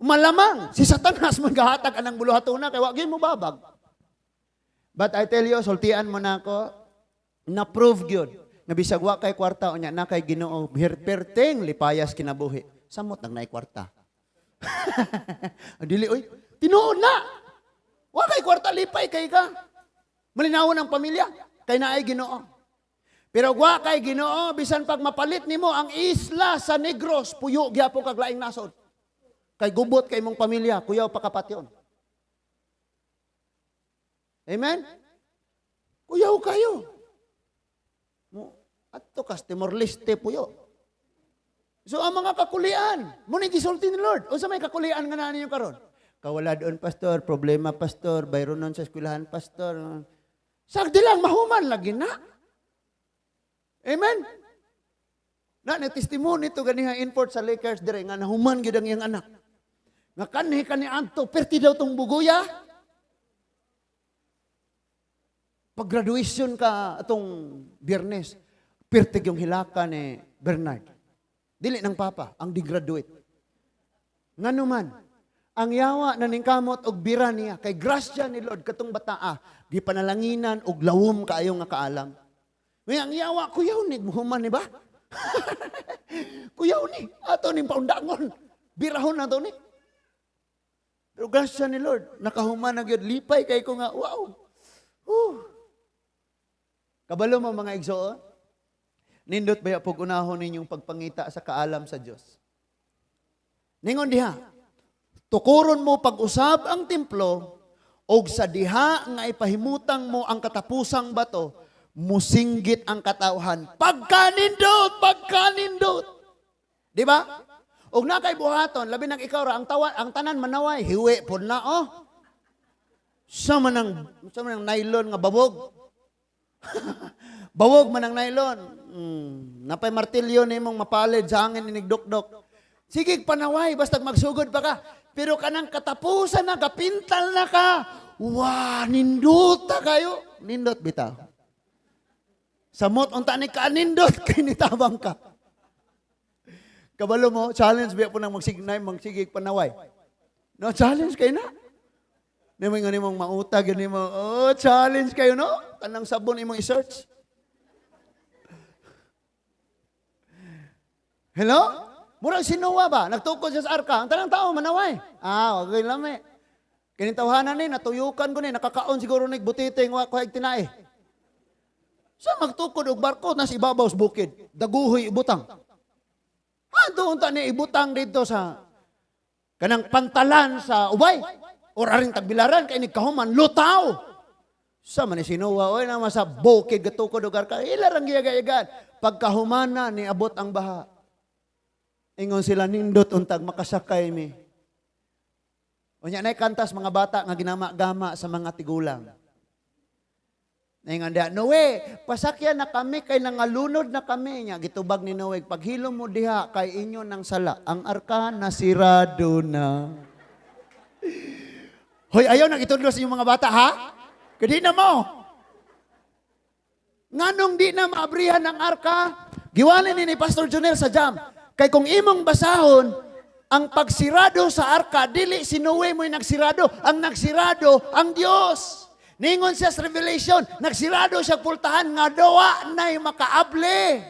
Malamang, si Satanas maghahatag anang buluhatuna, kaya wag mo babag. But I tell you, sultian mo na ako, na-prove yun. Nabisag wa kay kwarta, o niya na kay Ginoo, perteng lipayas kinabuhi. Samot nang naay kwarta. Dili, oy, tinuod na. Wa kay kwarta, lipay kay ka. Malinawon ang pamilya, kay naay Ginoo. Pero wa kay Ginoo, bisan pag mapalit nimo ang isla sa Negros, puyo gyapon kag laing nasod. Kay gubot kay mong pamilya, kuyaw pakapatyon. Amen? Kuyaw kayo. Adto kas Timor-Leste puyo. So ang mga kakulian, muna gisulti ni Lord. O sa may kakulian nga na ninyo karon? Kawala doon, pastor, problema, pastor, bayronon sa eskwelahan, pastor. Sagdi lang, mahuman lagi na. Amen? Na testimony to ganiha import sa Lakers dire nga nahuman gyud ang iyang anak. Nga kanhi anto perti daw tong bugoya. Pag graduation ka atong Biyernes, perti yung hilaka ni Bernard. Dili ng papa ang di-graduate. Nganuman, ang yawa na ningkamot og bira niya kay grasya ni Lord katong bataa, gipanalanginan og lawom kaayo nga kaalam. May ang yawa, kuyaw ni, muhuman ni ba? Kuyaw ni, ato ni paundangon. Birahon na to ni. Pero grasya ni Lord, nakahuman na gyud lipay kay ko nga, wow. Kabalo mo mga igsoon? Nindot ba pag unahon ninyong pagpangita sa kaalam sa Diyos? Ningon diha, tukuron mo pag-usab ang templo, og sa diha nga ipahimutang mo ang katapusang bato, musinggit ang katawhan. Pagkanindot. Di ba? Og na kay buhaton, labi nang ikaw ra, ang tanan manaway, hiwi po na, oh. Sa manang nylon nga babog. Bawog man ang nylon. Napay martilyo ni mong mapalid sa hangin inigdok-dok. Sige, panaway, basta magsugod pa ka. Pero kanang katapusan na, kapintal na ka. Nindot kayo. Nindot bitaw. Samot, unta ni ka, nindot, kay nitabang ka. Kabalo mo, challenge biya po nang magsigig panaway. No, challenge kayo na. Ni mong mautag, ni mo, challenge kayo, no? Tanang sabon, imong i-search. Hello? Murang sinuwa ba? Nagtukod siya sa arka. Ang tanang tao, manaway. Okay lang eh. Kinintawhanan ni, natuyukan ko ni, nakakaon siguro nagbutite, yung kuhaig tinae. Sa magtukod og barko, nas ibabaw sa bukid. Daguhoy ibutang. Doon ta ni ibutang dito sa kanang pantalan sa ubay. O aring tagbilaran, kay nagkahuman, lutaw. Sa man ni sinuwa, oy naman sa bukid, gatukod og arka. Ilarang giyaga-yagan. Pagkahumana, ni abot ang baha. Ingon sila nindot untag makasakay mi. Unya na kantas mga bata nga ginama-gama sa mga tigulang. Ingon dia, Noe, pasakyan na kami kay nangalunod na kami. Nya gitubag ni Noe, paghilo mo diha kay inyo ng sala. Ang arka nasirado na. Hoy, ayaw nang itudlo sa inyong mga bata, ha? Kadi na mo. Nganong di na maabrihan ng arka? Giwalin ni Pastor Jonel sa jam. Kay kung imong basahon, ang pagsirado sa arka, dili si Noe mo'y nagsirado. Ang nagsirado, ang Diyos. Ningon siya sa Revelation, nagsirado siya pultahan nga dawa na'y makaable.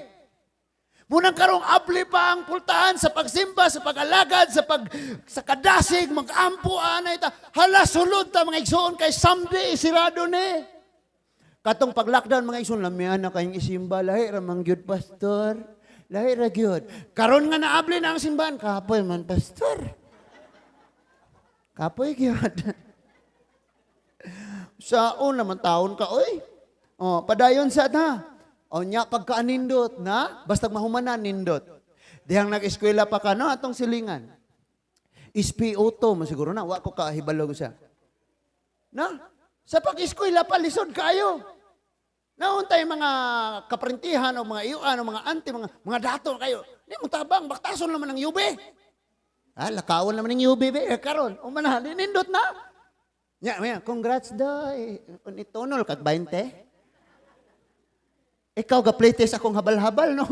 Munang karong able pa ang pultahan sa pagsimba, sa pag-alagad, sa kadasig, mag-ampo, anay ta. Hala, sulod ta mga igsoon kay someday isirado ni. Katong pag-lockdown mga igsoon, lamihan na kayong isimba, lahi ramang gyud pastor. Lahi ra gyud. Karon nga naable na ang simbahan, kapoy man pastor. Kapoy gyud. Saon naman taon ka, oy. Oh, padayon sa ta. O nya pagkaanindot na, basta mahumanan nindot. Dihang nag-eskwela pa ka, no, atong silingan. SPO2, masiguro na, wa ko kahibalog siya. Na, sa pag-eskwela pa, lisod kayo. Nauntay mga kaprintihan o mga iuan o mga auntie, mga dato kayo. Di mo tabang, baktason naman ng yube. Lakawan naman ng yube, karon. O mana, nindot na. Nya, congrats daw. Itonol kag 20. Ikaw ga-playtest akong habal-habal, no?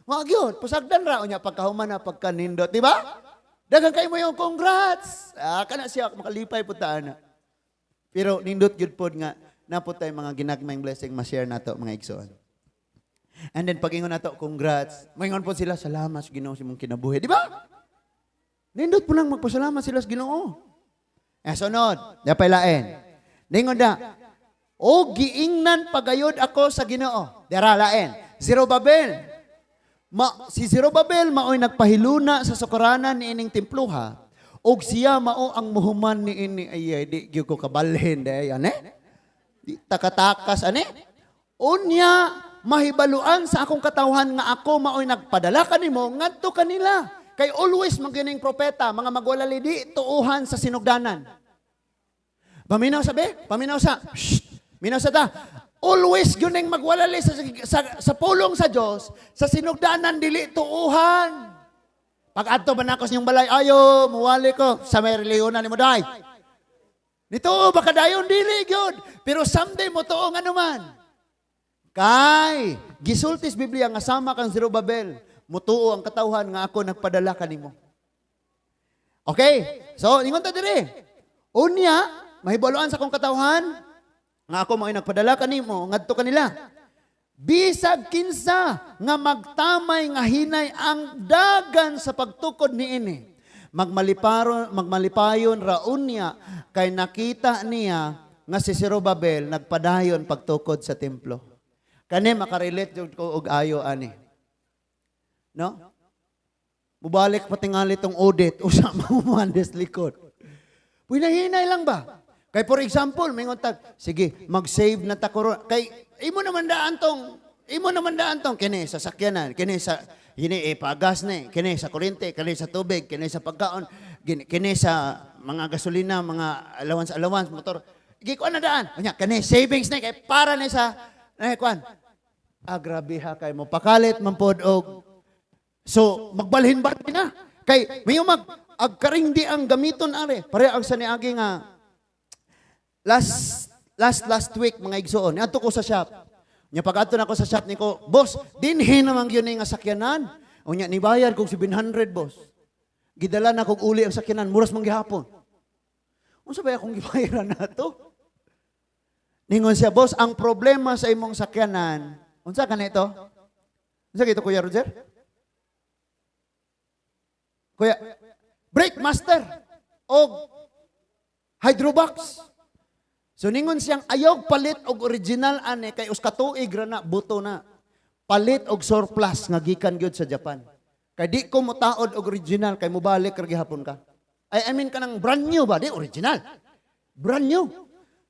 Wag yun, pasagdan ra niya pagkahuman na pagkanindot, di ba? Dagan kayo mo yung congrats. Kana siya makalipay po taan. Pero nindot yun po nga, napot tayo mga ginagmayng blessing, ma-share na to mga igsoon. And then pag ingon na to, congrats. Maingon po sila, salamat sa Ginoo si mong kinabuhi. Di ba? Nindot po lang magpasalamat sila sa Ginoo. Sunod, dapay lain. Ningon na, o giingnan pagayod ako sa Ginoo. Dara lain. Zerubabel. Si Zerubabel mao'y nagpahiluna sa sukaranan ni ining templuha. Og siya mao ang muhuman ni ini ay di gyud ko kabalhin day ane. Di takatakas ane. Unya mahibaluan sa akong katawhan nga ako mao'y nagpadala kanimo ngadto kanila. Kay always magining propeta mga magwalali di tuuhan sa sinugdanan. Paminaw sabi? Paminaw sa minaw sa ta, always guneng magwalali sa pulong sa Diyos, sa sinugdanan dili tuuhan. Pag adto ba nako sa inyong balay, ayo, muwali ko, sa may reliyonan ni mo day. Nituo ba kadayon dili gyud, pero someday mo tuo nga naman. Kay, gisultis Biblia nga sama kang Zerubabel, mutuo ang katawhan nga ako nagpadala kanimo. Okay, so ingon ta diri. Unya, mahibaluan sa akong katawhan, nga ako mo'y nagpadala kanimo, ngadto kanila. Bisag kinsa nga magtamay nga hinay ang dagan sa pagtukod niini. Magmalipayon raon niya kay nakita niya nga si Zerubabel nagpadayon pagtukod sa templo. Kani makarelate jud ko og ayo ani. No? Mubalik patingali tong audit usa mahumandes likod. Pinahinay lang ba? Kay for example, may ngontag, sige, mag-save na ta karon. Kay imo naman daan tong kini sa sakyanan, kini sa pagas na, kini sa kuryente, kini sa tubig, kini sa pagkaon, kini sa mga gasolina, mga allowance, motor. Gikuan na daan. Nya kini savings na kay para ni sa kuan. Grabe ha kay mo pakalit man pod og so magbalhin ba na? Kay mayo agkaring di ang gamiton are. Pare ang sa niagi nga last week mga igsoon, adto ko sa shop. Nya pag-adto na ko sa shop niko, boss, dinhi naman gyud nga sakyanan. Unya ni bayad kog 700, boss. Gidala na kog uli ang sakyanan, muras man gihapon. Unsa ba akong gibayaran nato? Ningon siya, boss, ang problema sa imong sakyanan, unsa kanito? Unsa kito Kuya Roger? Kuya, brake master o hydrobox. So ningon siyang ayog palit og original ane kay us katuig ra na buto na. Palit og surplus nga gikan gyud sa Japan. Kay di ko motaod og original kay mobalik ra gihapon ka. I mean kanang brand new ba di original. Brand new.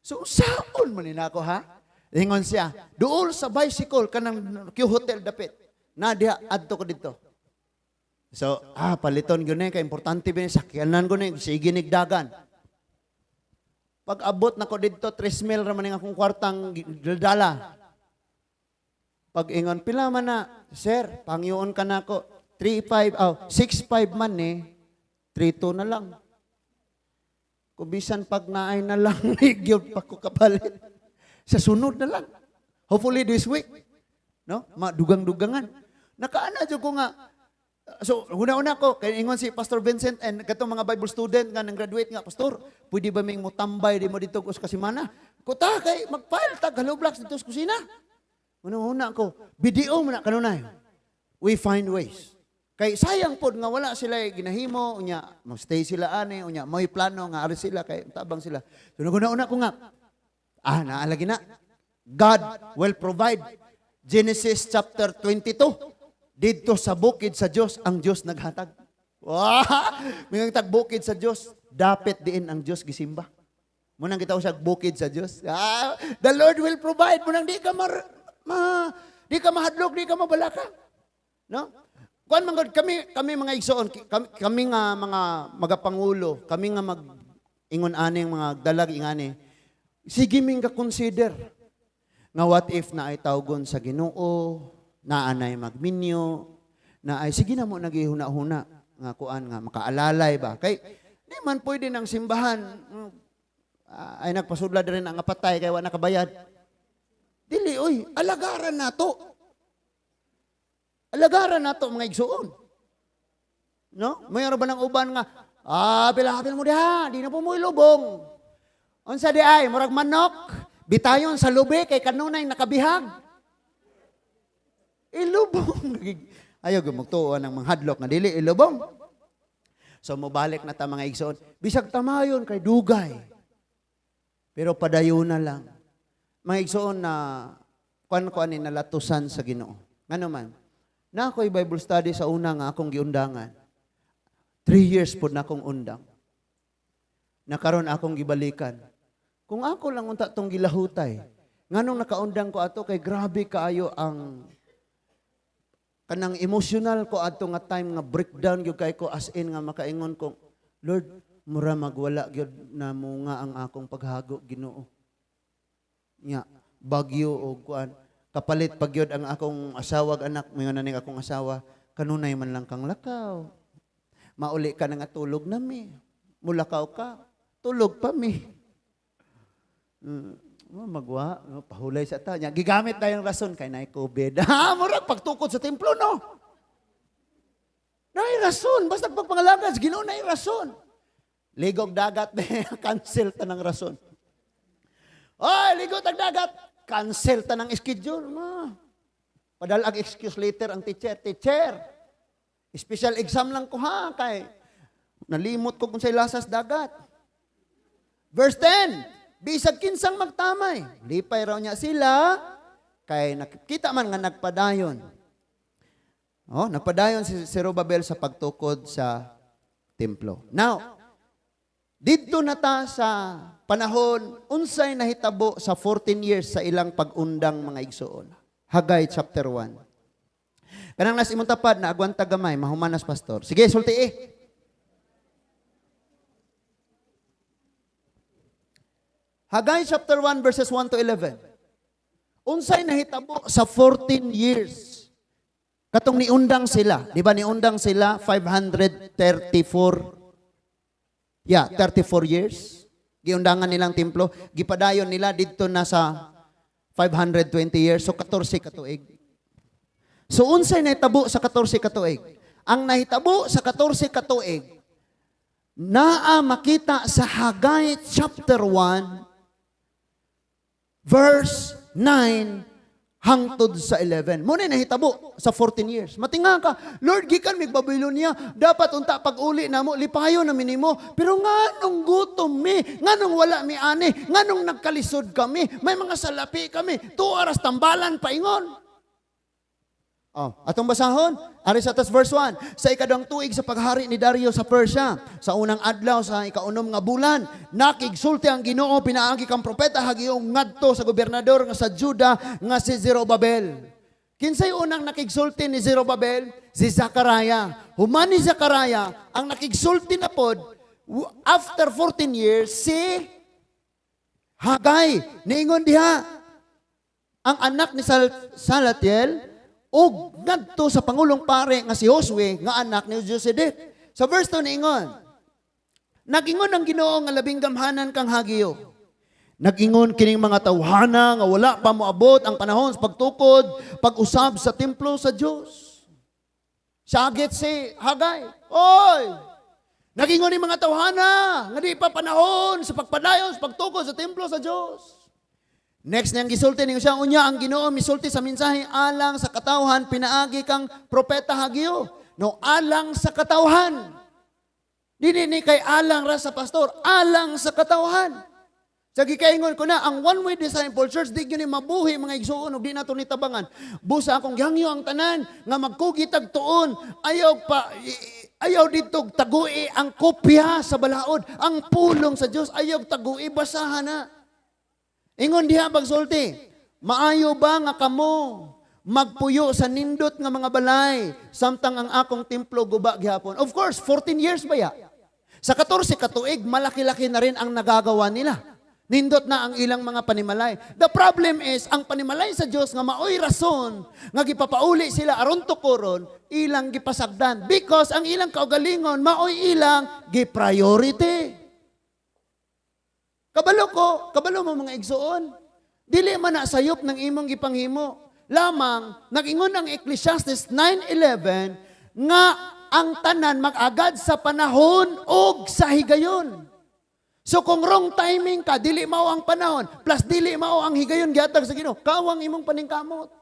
So saon man nako ha? Ningon siya, duol sa bicycle kanang Q Hotel dapit. Na diha adto ko dito. So, paliton ko na, kaya importante ba sakyanan ko na, sige nigdagan. Pag abot na ko dito, 3 mil raman nga akong kwartang dala. Pag ingon, pila man na, sir, pangyoon ka na ako, 6.5 man 3.2 na lang. Kubisan pag naay na lang, gyud pa ko kapalit. Sa sunod na lang. Hopefully this week. No? Madugang-dugangan. Nakaana dyan ko nga. So, una-una ko, kaya ingon si Pastor Vincent and katong mga Bible student nga nang graduate nga, Pastor, pwede ba may mutambay di mo dito sa kasimana? Kuta, kay mag-file tag Hello Blacks dito sa kusina. Una-una ko, video mo na kanunay. We find ways. Kay sayang pod nga wala sila ginahimo, unya mo stay sila ani, unya mo'y plano nga ari sila kay tabang sila. So una ko nga naalagi na. God will provide. Genesis chapter 22. Dito sa bukid sa Dios ang Dios naghatag. Wow! May tagbukid sa Dios, dapat diin ang Dios gisimba. Munang kita sa bukid sa Dios. The Lord will provide. Munang di ka di ka mahadlok, di ka mabalaka. No? Kuan man kami mga igsoon, kami nga mga magapangulo, kami nga ingon aning mga dalag ingani. Sige ming ka consider nga what if na ay tawgon sa Ginoo, na anay magminyo, na ay sige na mo nagihuna-huna nga kuan nga makaalalay ba. Kay di man pwede nang simbahan ay nagpasudlad rin ang apatay kay wa nakabayad. Dili oy, alagaran nato. Alagaran nato mga igsoon. No? Mayroon ba ng uban nga, pilapil mo diha, di na po mo ilubong. Unsa di ay, murag manok, bitayon sa lubi, kay kanunay nakabihag. Ilubong. Ayaw gumagtuon ng mga hadlok na dili, ilubong. So, mubalik na ta mga igsoon. Bisag tamayon kay dugay. Pero padayon na lang. Mga igsoon na, kuan-kuan ni nalatusan sa Ginoo. Nga naman, na ako'y Bible study sa una nga akong giundangan. 3 years po na akong undang. Nakaroon akong gibalikan. Kung ako lang unta tong gilahutay, nganong nakaundang ko ato kay grabe kaayo ang kanang emotional ko ato nga time nga breakdown gyud kay ko as in nga makaingon ko, Lord, mura magwala gyud na mo nga ang akong paghago Ginoo. Nya bagyo o kuan kapalit pagyod ang akong asawag anak, mayon na ning akong asawa, kanunay man lang kang lakaw. Mauli ka na nga tulog na mi. Mulakaw ka, tulog pa mi. Magwa, pahulay sa ta. Gigamit na yung rason kay naay COVID. Murag pagtukod sa templo, no? Naay rason, basta pagpangalagas, Ginoo naay rason. Ligog dagat, cancel ta ng rason. Oy, ligog dagat, cancel ta ng schedule. Padala ang excuse later ang teacher. Teacher, special exam lang ko ha, kay nalimot ko kung sa'y lasas dagat. Verse 10, bisag kinsang magtamay. Lipay raw niya sila, kay nakikita man nga nagpadayon. Nagpadayon si Zorobabel sa pagtukod sa templo. Now, dito na ta sa panahon, unsay nahitabo sa 14 years sa ilang pag-undang mga igsoon. Hagay chapter 1. Kanang nas imong tapad na agwanta gamay, mahumanas pastor. Sige, sulti Hagay chapter 1 verses 1 to 11. Unsay nahitabo sa 14 years. Katong niundang sila. Di ba niundang sila 534 34 years. Giundangan nilang templo. Gipadayon nila dito na sa 520 years. So 14 katuig. So unsay nahitabo sa 14 katuig? Ang nahitabo sa 14 katuig, naa makita sa Hagay chapter 1, verse 9, hangtod sa 11. Muna nahitabo sa 14 years. Matinga ka, Lord, gikan mig Babylonia, dapat unta pag-uli na mo, lipayo na minimo. Pero nganong gutom mi, nganong wala mi ani, nganong nagkalisod kami, may mga salapi kami, 2 oras tambalan paingon. Atong basahon, ari sa verse 1. Sa ikadang tuig sa paghari ni Dario sa Persia, sa unang adlaw sa ikaunom nga bulan, nakigsulti ang Ginoo pinaagi kang propeta hagiong ngadto sa gobernador nga sa Juda nga si Zorobabel. Kinsay unang nakigsulti ni Zerubbabel? Si Zachariah. Human ni Zachariah, ang nakigsulti na pod, after 14 years, si Hagay. Niingon diha, ang anak ni Salatiel, o ngadto sa Pangulong Pare nga si Josue, nga anak ni Josedek. Sa verse 2 niingon, nag-ingon ang Ginoo nga labing gamhanan kang Hagio. Nag-ingon kining mga tawhana nga wala pa moabot ang panahon sa pagtukod, pag-usab sa templo sa Dios. Sagit si Hagay, oy! Nag-ingon ni mga tawhana nga di pa panahon sa pagpadayon, sa pagtukod sa templo sa Dios. Next niyang gisulti niyo siya, unya ang Ginoo misulti sa mensahe alang sa katawhan, pinaagi kang propeta Hagio. No, alang sa katawhan. Dili ni kay alang ra sa pastor, alang sa katawhan. Sa gikaingon ko na, ang one-way disciple church, di yun ni mabuhi mga igsuon, di na ito nitabangan. Busa akong gihangyo ang tanan, nga magkugitag tuon, ayaw dito tagui ang kopya sa balaod, ang pulong sa Diyos, ayaw tagui, basahan na. Ingon diha pagsulti, maayo ba nga kamo magpuyo sa nindot nga mga balay samtang ang akong templo guba gihapon? Of course, 14 years ba ya? Sa 14 katuig, malaki-laki na rin ang nagagawa nila. Nindot na ang ilang mga panimalay. The problem is, ang panimalay sa Diyos nga maoy rason, nga gipapauli sila aron tukuron, ilang gipasagdan. Because ang ilang kaugalingon, maoy ilang gipriority. Kabalo mo mga igsuon. Dili man na sayop ng imong gipanghimo. Lamang, nag-ingon ang Ecclesiastes 9:11, nga ang tanan mag-agad sa panahon o sa higayon. So kung wrong timing ka, dili mao ang panahon, plus dili mao ang higayon gihatag sa Ginoo, kawang imong paningkamot.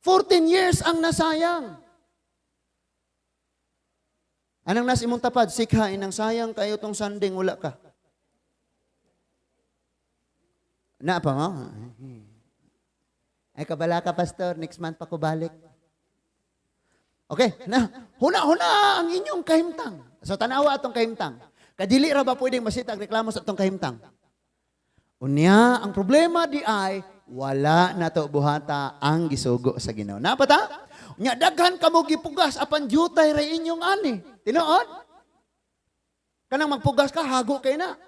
14 years ang nasayang. Anong nas imong tapad? Sikhain ang sayang kayo tong Sanding, wala ka. Na pa mo? Ay kabala ka, pastor, next month pa ko balik. Okay, na huna ang inyong kahimtang. So tanawa atong kahimtang. Kadili ra ba pwedeng masitag reklamo sa atong kahimtang? Unya, ang problema di ay wala na to buhata ang gisugo sa Ginoo. Napata? Unya daghan kamo gipugas apan jutay ra inyong ani. Tinuod? Kanang magpugas ka hago kay na.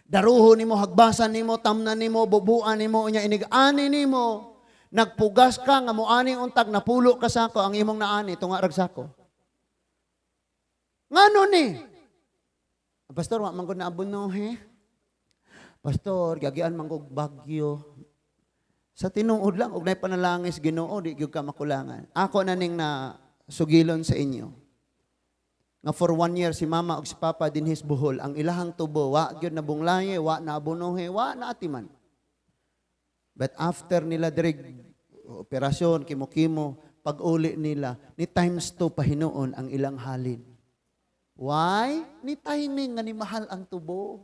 Daruho nimo, hagbasan nimo, tamnan nimo, bubuan nimo, unya inig-ani nimo. Nagpugas ka nga moani untag napulo ka sako ang imong naani tunga rag sako. Ngano ni? Pastor, wa man gud na abono he. Pastor, gagian man kog bagyo. Sa tinuod lang og nay panalangis Ginoo di gyud ka makulangan. Ako na ning na sugilon sa inyo. Nga for 1 year si mama ug si papa dinhis Bohol, ang ilahang tubo wa gyud nabunglaye, wa na abonohe, wa na atiman. But after nila dirig operasyon, kimo-kimo, pag-uli nila, ni times 2 pahinuon ang ilang halin. Why? Ni timing nga ni mahal ang tubo.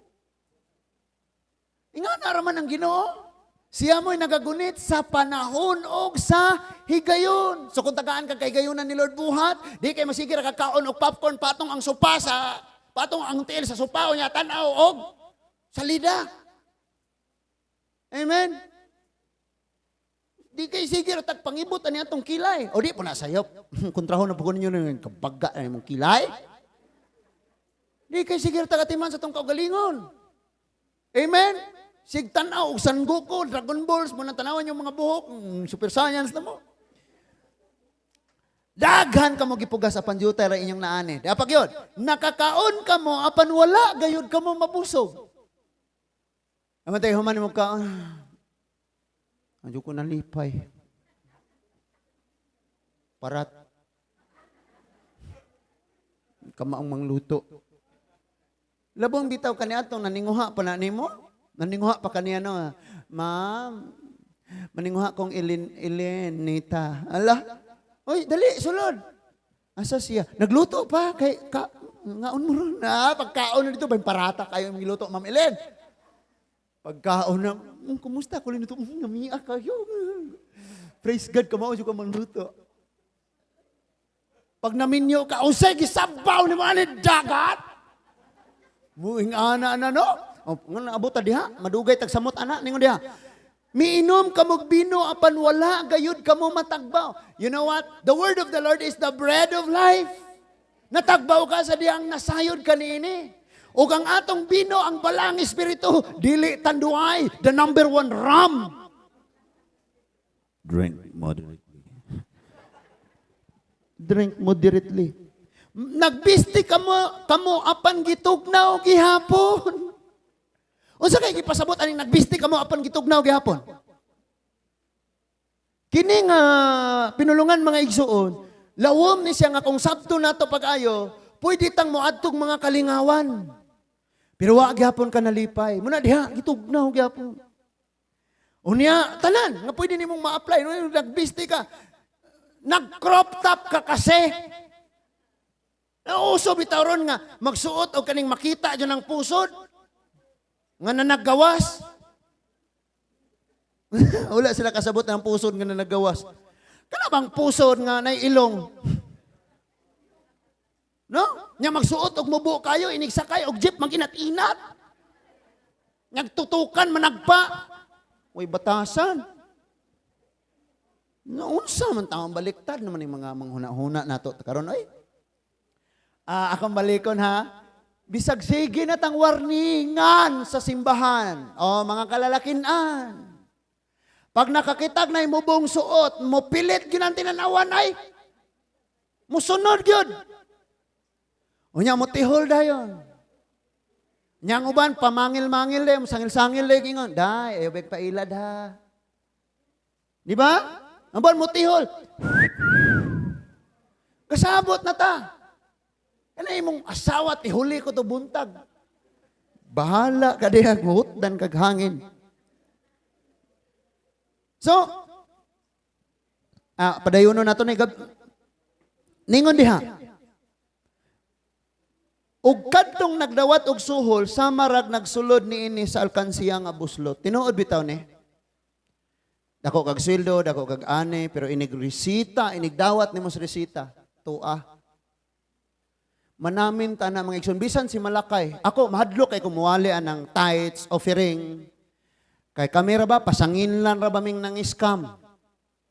Inga na raman ang Ginoo. Siya mo'y nagagunit sa panahon o sa higayon. So kung tagaan ka kay higayonan ni Lord buhat, di kay masigir kakaon o popcorn, patong ang sopa sa, patong ang tiil sa sopa o niya tanaw o salida. Amen? Di kay sigir tagpangibot ani atong kilay. O di po nasayop. Kontrahon na po ninyo ng kabaga na mong kilay. Di kay sigir tagatiman sa atong kaugalingon. Amen? Sig tanaw, Sangoku, Dragon Balls, mo nang tanawan yung mga buhok, Super Science na mo. Daghan ka mo gipugas apan jutay ra inyong naani. Dapat yun, nakakaon ka mo apan wala, gayud ka mo mabusog. Aman tayo human mo ka, adyo ko nalipay. Parat. Kamaang mangluto. Labong bitaw kaniadtong naninguha pa na nimo. Naninguha pa kaniya no. Ma'am, maninguha kong Nita. Ala. Oy, dali sulod. Asa siya? Nagluto pa kay ngaon mo ron na pagkaon na dito bay parata kayo miluto Ma'am Ellen. Pagkaon na, kumusta ko nito? Namiya kayo. Praise God, kamao siya ka magluto. Pag naminyo ka, usay gisabaw ni mga dagat. Muing ana na no? O, nga naabot diha, madugay tagsamot ana ningon diha. Miinom kamog bino apan wala gayud kamo matagbaw. You know what? The word of the Lord is the bread of life. Natagbaw ka sa diyang nasayod kanini. Ug ang atong bino ang balang espiritu dili tanduay the number 1 rum. Drink moderately. Drink moderately. Nagbisti kamo apan gitugnaw gihapon. Unsa kay gipasabot aning nagbisti kamo apan gitugnaw gihapon? Kini nga pinulungan mga igsuon, lawom ni siya nga kung sabto nato pag-ayo, pwede tang moadtog mga kalingawan. Pero wa gihapon ka nalipay. Muna diha gitugnaw gihapon. Unya tanan nga pwede nimong ma-apply no nagbisti ka. Nag-crop top ka kasi. Nauso bitaw ron nga magsuot og kaning makita jud ang pusod. Nga nanaggawas. Wala sila kasabot ng pusod nga nanaggawas. Kana bang pusod nga nay ilong? No? Nya magsuot og mubo kayo inigsakay og jeep maginat-inat. Nagtutukan managpa. Uy batasan. Naunsa man taong baliktad naman yung mga manghuna-huna nato karon ay. Akong balikon ha. Bisag sige na tang warningan sa simbahan. O mga kalalakinan. Pag nakakitag na imubong suot, mo pilit gyud ang tinanawan ay musunod gyud. Unya mo tihol dayon. Nyang uban pamangil-mangil de, sangil-sangil de gingon. Dai, ayobek pailad ha. Di ba? Amban mo tihol. Kasabot na ta. Ano imong asawa, tihuli ko to buntag. Bahala ka diha, dan kaghangin. So, padayuno na to ni ningon diha. Ug kadtong nagdawat og suhol, samarag nagsulod niini sa alkansiya nga buslot. Tinuod bitaw ni. Dako kag sweldo, dako kag ane, pero inig resita, inigdawat nimo sa resita. Tua. Manamin ta na mga igsoon bisan si Malakay. Ako mahadlok kay kumuwali ang tithes offering. Kay kamera ba pasangin lang ra ba ming nang scam.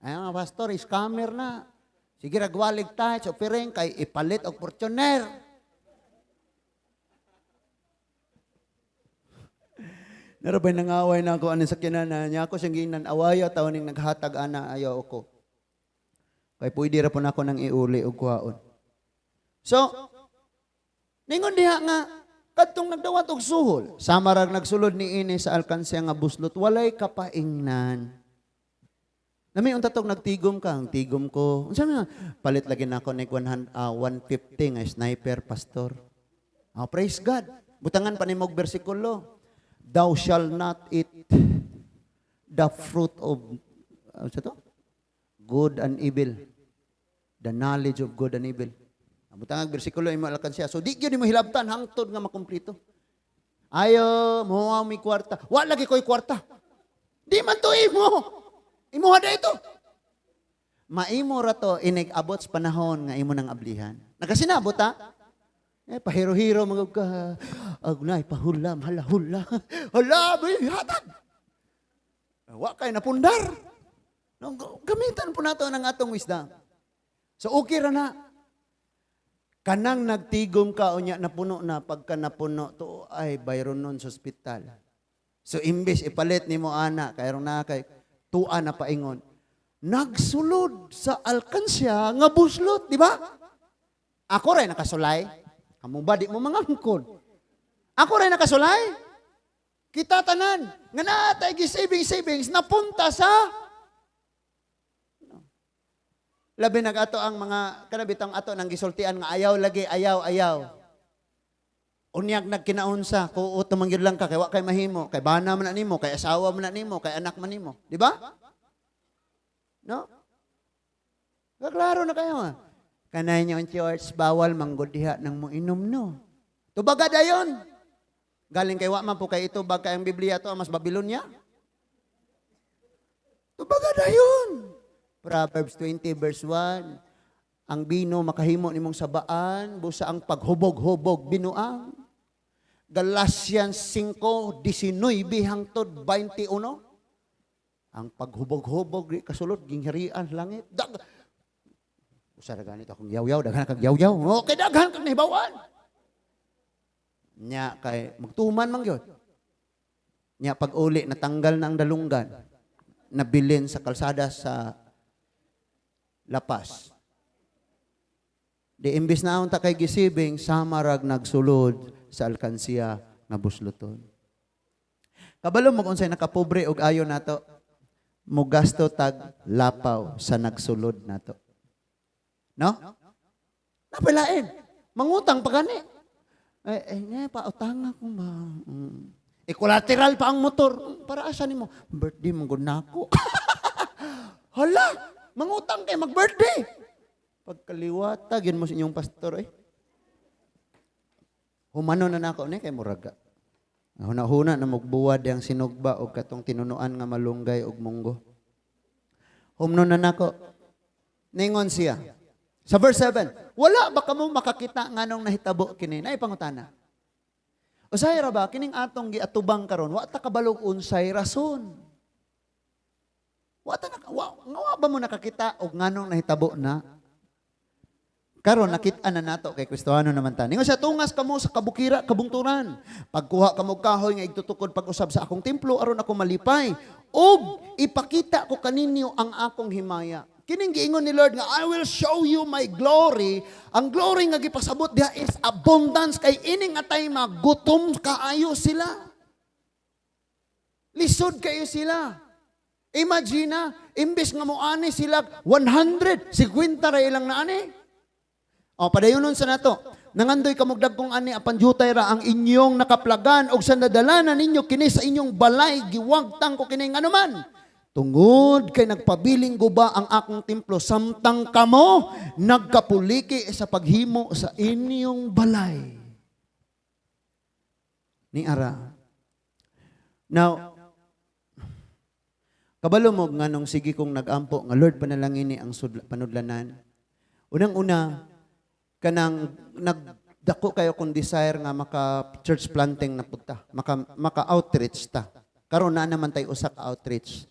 Ay mga pastor, scammer na. Sige ragwalig tithes offering kay ipalit og portioner. Narabay nangaway na ako aning sakyanan niya ako siyang ginanawaya taon ning naghatag ana ayaw ako. Kay pwede ra po na ako nang iuli og kuhaon. So, ningon diha nga, kadtong nagdawat og suhol, samarag nagsulod niini sa alkansya nga buslot, walay kapaingnan. Nami unta tog nagtigom ka, ang tigom ko. Unsa man palit lagi na ako nig 150 nga sniper pastor. Praise God. Butangan pa nimog bersikulo. Thou shall not eat the fruit of good and evil. The knowledge of good and evil. Butang bersikulo imo alkansya. So di gyud mo hilabtan hangtod nga makumpleto. Ayo mo mi kwarta. Wa lagi koy kwarta. Di man to imo. Imo hada ito. Maimo ra to inig abot sa panahon nga imo nang ablihan. Nagasinabot ha? Pahiro-hiro magug ka. Agnay pahulam hala-hula. Hala bay hatag. Wa kay napundar. Gamitan po nato ang atong wisdom. So okay ra na. Kanang nagtigom ka o niya napuno na pagka napuno to ay bayron nun sa ospital. So imbes ipalit ni mo ana kayron na kay tuan na paingon. Nagsulod sa alkansya nga buslot, di ba? Ako rin nakasulay. Among badi mo mga angkon. Ako rin nakasulay. Kita tanan. Nga natay savings napunta sa labi nag-ato ang mga kanabitang ato nang gisultian nga ayaw lagi, ayaw. Unyag nagkinaunsa, kuuto mangyud lang ka, kay wa kay mahimo, kay bana man na nimo, kay asawa man na nimo, kay anak man nimo. Di ba? No? Kaklaro na kayo ha. Kanay niyo ang church, bawal manggod diha ng mo inom no. Tubaga dayon. Galing kay wa man po kay ito bag kay ang Biblia to mas Babylonia. Tubaga dayon. Proverbs 20 verse 1, ang bino makahimo nimong sabaan, busa ang paghubog-hubog binuang. Galatians 5:19 hangtod 21. Ang paghubog-hubog di kasulod gingharian langit. Usa ra ganito akong yaw-yaw, daghan kag yaw-yaw. Okay, daghan kag nahibawan. Nya kay magtuman man gyud. Nya pag uli natanggal na ang dalunggan. Nabilin sa kalsada sa Lapas. Di imbis na unta kay gisibing samarag nagsulod sa alkansiya nga busluton. Kabalo mo unsay nakapobre og ayo nato, mugasto tag lapaw sa nagsulod nato. No? Napalain. Mangutang pa gani. Pautang ako ba? Collateral pa ang motor. Para asa nimo? Birthday mo gud nako. Hala, mangutang kay mag-birthday. Pagkaliwata gin mo sa inyong pastor Humano na nako ni kay muraga. Huna-huna na magbuwad yang sinugba og katong tinunuan nga malunggay og munggo. Humno na nako. Ningon siya. Sa verse 7, wala ba kamo makakita nganong nahitabo kini? Nay pangutana. Usay ra ba kining atong giatubang karon, wa ta kabalog unsay rason. Wa ba mo nakakita og nganong nahitabo na? Karon nakit-an na nato kay Kristohano naman ta. Ningon siya tungas kamo sa kabukira, kabungturan. Pagkuha kamo kahoy nga igtutukod pag-usab sa akong templo aron ako malipay ug ipakita ko kaninyo ang akong himaya. Kining giingon ni Lord nga, I will show you my glory. Ang glory nga gipasabot diha is abundance kay ining atay magutom kaayo sila. Lisod kayo sila. Imagine, imbis nga mo ani sila 100, 50 ra ilang na ani. O padayonon sa nato. Nangandoy kamugdag kong ani apan jutay ra ang inyong nakaplagan og sa nadalanan ninyo kini sa inyong balay giwagtang ko kini anuman. Tungod kay nagpabiling guba ang akong templo, samtang kamo nagkapuliki sa paghimo sa inyong balay. Ni ara. Now, kabalo mo nga nung sige kong nagampo, nga Lord panalangin ni ang panudlanan. Unang-una, kanang nagdako kayo kung desire nga maka-church planting na punta, maka-outreach ta. Karon na naman tayo usa ka outreach.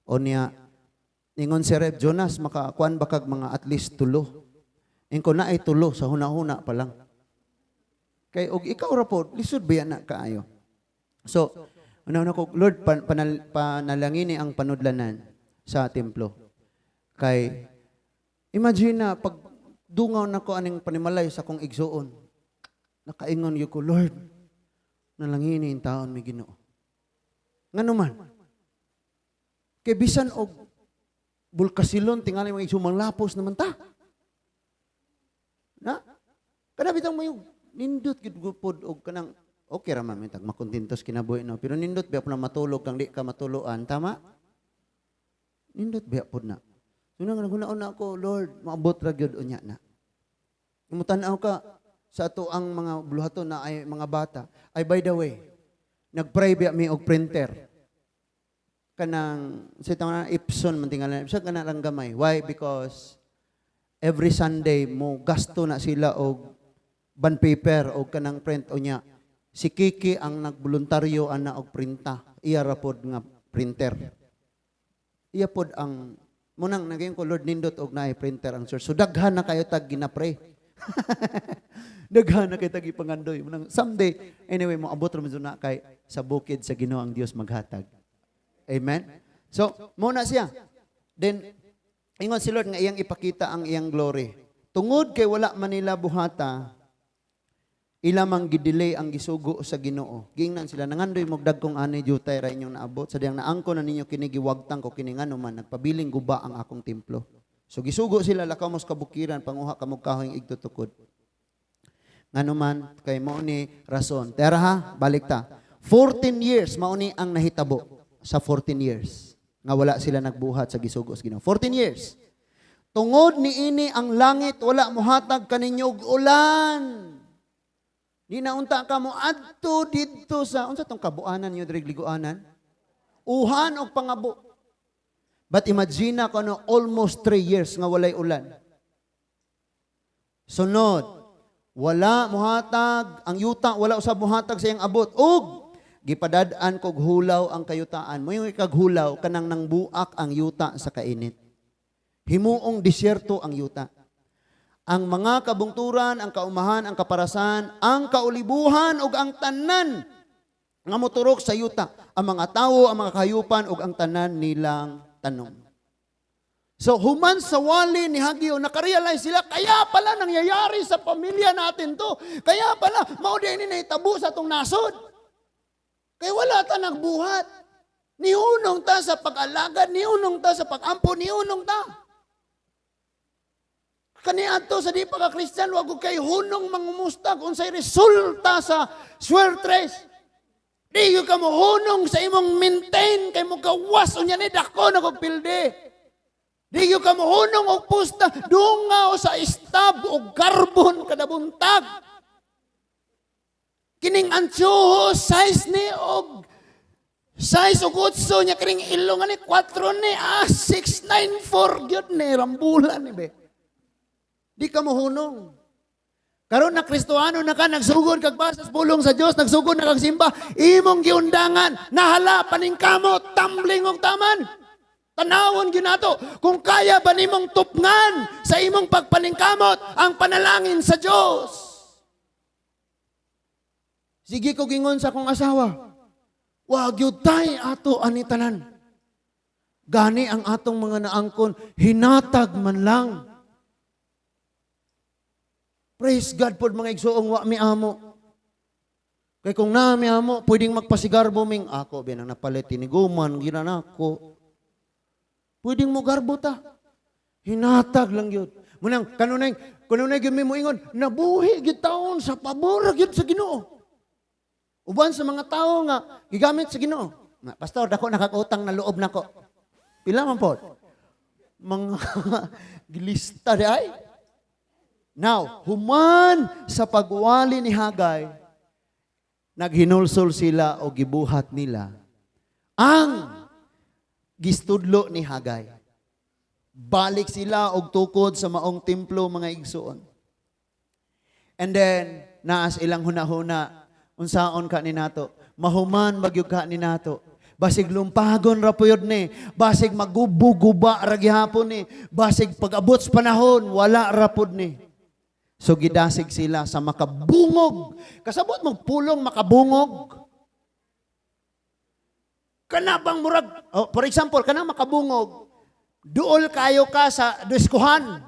O niya, ingon si Rev Jonas, makakuan bakag mga at least 3. Ingko na ay 3 sa huna-huna pa lang. Kay og ikaw ra po, lisod ba yan na kaayo? So, una ko, Lord, panalangin ni ang panudlanan sa templo. Kay, imagine na, pag dungaw na ko aning panimalay sa kong igsuon, nakaingon yu ko, Lord, nalangin ni ang taon may Ginoo. Nga naman, kay bisan og bulkasilon tingali mga isumang lapos naman ta. Na? Kada bitang mo yung nindot gid gupod og kanang okay ra man tag makontentos kinabuhi no, pero nindot biya na matulog kang di ka matuluan, tama? Nindot biya pod na. Sunang nagunaon na ako, Lord, maabot ra gyud unya na. Imutanaw ka sa ato ang mga buluhaton na ay mga bata. Ay by the way, nagpray biya mi og printer. Kanang sa itong Epson mantingalan sa kana lang gamay. Why? Because every Sunday mo gasto na sila og bond paper og kanang print o nya. Si Kiki ang nagboluntaryo ana og printa. Iya ra pod nga printer. Iya pod ang munang naging ko Lord nindot og naay printer ang church. So daghan na kayo tag ginapray. Daghan na kayo tag ipangandoy. Munang someday anyway mo abot ra na kay sa bukid sa Ginoo ang Dios maghatag. Amen? So, muna siya. Then, ingon si Lord nga iyang ipakita ang iyang glory. Tungod kay wala manila buhata, ilamang gidelay ang gisugo sa Ginoo. Gingnan sila, nangandoy mogdag kong ani jutay ra inyong naabot. Sadyang naangko na ninyo kinigiwagtang ko kiningano man, nagpabiling guba ang akong templo. So, gisugo sila, lakaw mos kabukiran, panguha kamog kahoy igtutukod. Ngano man, kay mo ni rason. Tera ha, balik ta. 14 years, mauni ang nahitabo. Sa 14 years nga wala sila nagbuhat sa gisugo sa Ginoo. 14 years. Tungod ni ini ang langit wala mohatag kaninyo og ulan. Di na unta ka mo adto didto sa unsa tong kabuanan niyo diri liguanan? Uhan og pangabo. But imagine ko no almost 3 years nga walay ulan. Sunod, wala mohatag ang yuta, wala usab mohatag sa iyang abot. Ug Gipadadaan kog hulaw ang kayutaan. Mo yung ikaghulaw, kanang nang buak ang yuta sa kainit. Himuong disyerto ang yuta. Ang mga kabungturan, ang kaumahan, ang kaparasan, ang kaulibuhan, ug ang tanan nga moturok sa yuta. Ang mga tao, ang mga kahayupan, ug ang tanan nilang tanom. So, human sa wali ni Hageo, nakarealize sila, kaya pala nangyayari sa pamilya natin to. Kaya pala, maudin ni naitabo sa itong nasod. Kaya wala ta nagbuhat. Nihunong ta sa pag-alagad, nihunong ta sa pag-ampo, nihunong ta. Kaniadto sa di pagka-Kristyan, wag ko kay hunong mangumustag kung sa'y resulta sa swertres. Di ka mo hunong sa imong maintain, kay mo gawas, unya ni dako na kong pilde. Di ka mo hunong o pusta, dungaw sa istab o karbon kada buntag. Kining antsuho, size ni og size og utso niya, kining ilong ni 4 ni, 694, gyud ni, rambulan ni be. Di ka mo hunong. Karon na Kristohano na ka, nagsugod kag basas pulong sa Dios, nagsugod na kag simba, imong giundangan, nahala paning kamot, tumbling og taman. Tanawon ginato, kung kaya ba nimong tupngan sa imong pagpaningkamot ang panalangin sa Dios. Sige ko gingon sa akong asawa, wag yun tay ato ani tanan. Gani ang atong mga naangkon, hinatag man lang. Praise God po mga igsoong wa mi amo. Kaya kung na mi amo, pwedeng magpasigarbo ming ako, binang napalit, tiniguman, ginanako. Pwedeng mo garbo ta. Hinatag lang yun. Munang, kanunay yun mo ingon, nabuhi gitaon sa pabor yun sa Ginoo. Uban sa mga tao nga, gigamit sa Ginoo. Pastor, dako nakakutang na loob nako. Pila man po? Mga gilista di ay. Now, human sa pagwali ni Hagay, naghinulsol sila o gibuhat nila ang gistudlo ni Hagay. Balik sila og tukod sa maong templo mga igsoon. And then, naas ilang hunahuna, unsaon ka ni nato, mahuman magyug ka ni nato. Basig lumpagon ra puyod ni, basig magubuguba ra gihapon ni, basig pag-abot sa panahon wala ra pud ni. So gidasig sila sa makabungog. Kasabot magpulong makabungog. Kanabang murag, for example, kanang makabungog, duol kayo ka sa diskuhan.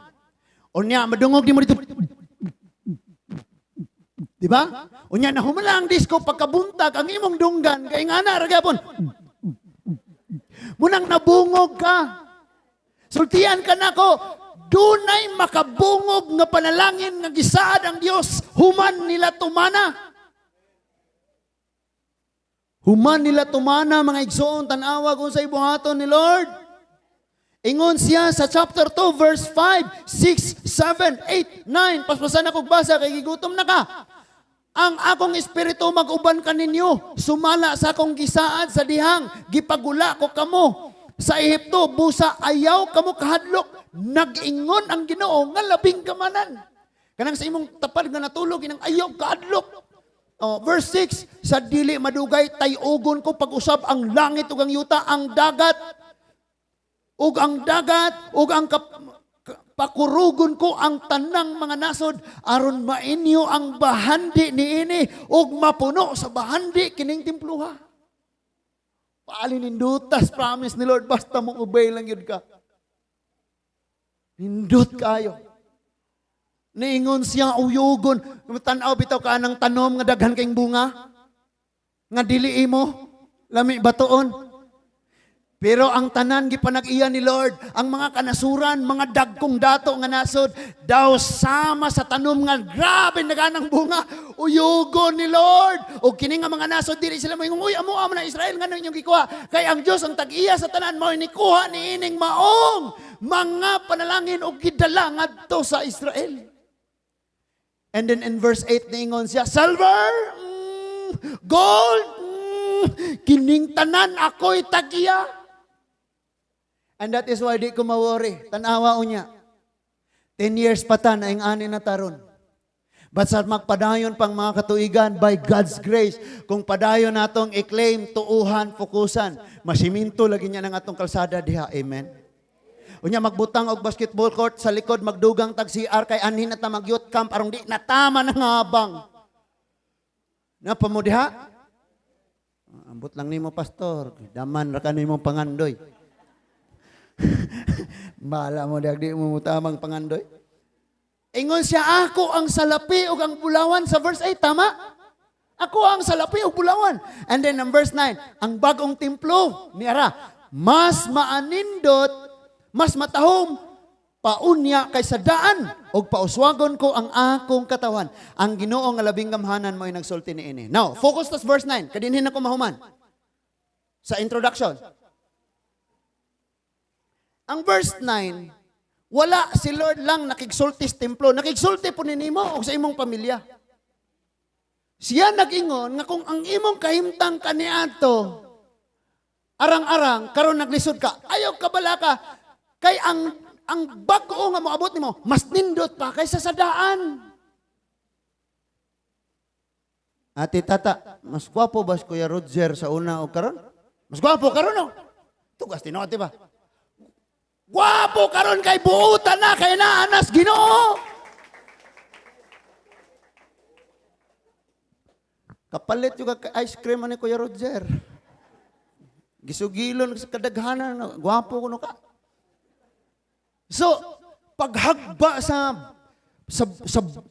Unya, madungog di mo dito. Diba? Unya, nahumala ang disco pagkabuntag, ang imong dunggan, kaya nga na, ragapon. Munang nabungog ka. Sultian ka na ko, dunay makabungog nga panalangin nga gisaad ang Dios human nila tumana. Human nila tumana mga igsoon tanawa kung sa ibuhaton ni Lord. Ingon siya sa chapter 2 verse 5, 6, 7, 8, 9. Paspasan ako basa kay gigutom na ka. Ang akong espiritu mag-uban kaninyo, sumala sa akong gisaad sa dihang, gipagula ko kamo. Sa Ehipto, busa ayaw kamo kahadlok. Nag-ingon ang Ginoo nga labing kamanan. Kanang sa imong tapad nga natulog, inang ayaw kahadlok. Verse 6, sa dili madugay, tayugon ko pag-usab ang langit ug ang yuta, ang dagat, ug ang pakurugon ko ang tanang mga nasod, aron mainyo ang bahandi niini, ug mapuno sa bahandi kining templuha. Paalinindutas, promise ni Lord, basta mong obey lang yun ka. Nindot kayo. Niingon siya uyugon, tanaw bitaw ka ng tanom nga daghan kayong bunga, nga dili mo, lami batoon. Pero ang tanan gipanag-iya ni Lord, ang mga kanasuran, mga dagkong dato nga nasod, daw sama sa tanom nga grabe naganang bunga, uyugon ni Lord. O kini nga mga nasod, dili sila mo yung, uy, amo na Israel, nga inyong gikuha. Kay ang Diyos, ang tag-iya sa tanan mo, inikuha ni ining maong mga panalangin o gidala ngadto sa Israel. And then in verse 8, niingon siya, silver, gold, kining tanan ako'y tag-iya. And that is why di ko mawori. Tanawa unya. 10 years pa ta na yung ani na taron. But sa magpadayon pang mga katuigan, by God's grace, kung padayon natong i-claim, tuuhan, fokusan, masiminto lagi niya ng atong kalsada diha. Amen. Unya magbutang og basketball court sa likod, magdugang tag CR kay anhin na ta mag-youth camp aron di natama ng habang. Napamudiha? Ambot lang nimo pastor, daman ra kanimo pangandoy. Bala mo di mo tamang pangandoy. Ingon siya, ako ang salapi ug ang bulawan sa verse 8, tama? Ako ang salapi ug bulawan. And then in verse 9, ang bagong templo ni Ara, mas maanindot, mas matahom, paunya kaysa daan, ug pauswagon ko ang akong katawan. Ang Ginoo nga labing gamhanan mo ay nagsulti niini. Now, focus to verse 9. Kadinhin ako mahuman. Sa introduction. Ang verse 9, wala si Lord lang nakigsulti sa templo. Nakigsulti po ninimo o sa imong pamilya. Siya nag-ingon nga kung ang imong kahimtang kaniadto, arang-arang, karon naglisod ka, ayaw ka bala ka, kay ang bago nga moabot nimo, mas nindot pa kaysa sa daan. Ate tata, mas gwapo ba si Kuya Roger sa una o karon? Mas gwapo karon o? Tugas tinote ba? Gwapo karon kay buutan na kay naanas Ginoo. Kapalit yung ice cream ni Kuya Roger. Gisugilon sa kadaghanan, gwapo kuno ka. So, paghagba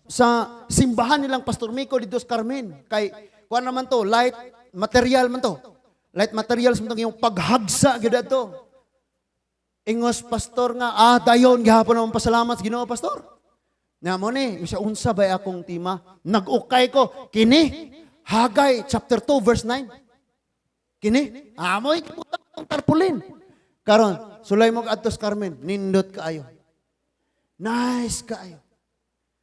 sa simbahan nilang Pastor Miko dito sa Carmen, kay kuan naman to, light material man to. Light materials man to yung paghagsa gyud ato. Ingos pastor nga, dayon gihapon naman pasalamat sa Ginoo pastor. Nga mo ni, isa unsa bay akong tima, nag-ukay ko, kini, Hagay chapter 2 verse 9. Kini, amoy kiputang tarpulin. Karon, sulay mo adtos Carmen, nindot kaayo. Nice kaayo.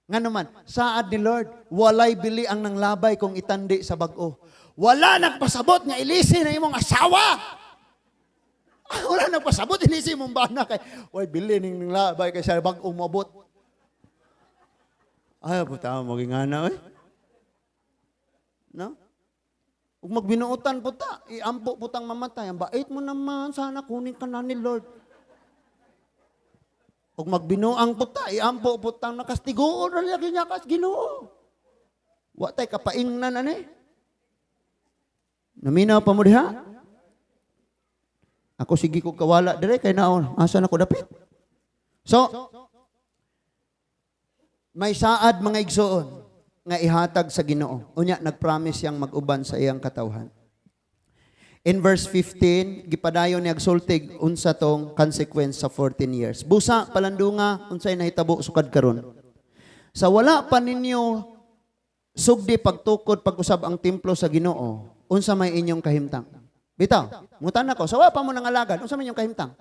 Nga naman, saad ni Lord, walay bili ang nanglabay kung itandi sa bag-o. Wala nagpasabot nga ilisi na imong asawa. Wala nagpasabot, inisi mong bana kay, way, bili ning labay kay sa bag umabot. Ay, puta, maging ana, eh. No? Kung magbinuutan puta, iampo putang mamatay. Ang bait mo naman, sana kunin ka na ni Lord. Kung magbinuang puta, iampo putang nakastigoon, lagi niya kas Ginoo. Watay kapaingnan, ane. Naminaw pa mo diha? Ako sige ko kawala dire kay naon asa na ko dapit. So may saad mga igsoon nga ihatag sa Ginoo. Unya nagpromise yang mag-uban sa iyang katawhan. In verse 15, gipadayon ni agsultig unsa tong consequence sa 14 years. Busa palandunga unsay nahitabo sukad karon. Sa wala pa ninyo sugdi pagtukod pag-usab ang templo sa Ginoo, unsa may inyong kahimtang? Bitaw, ngutan ako, sawa pa mo nang alagad, unsa man yung kahimtang?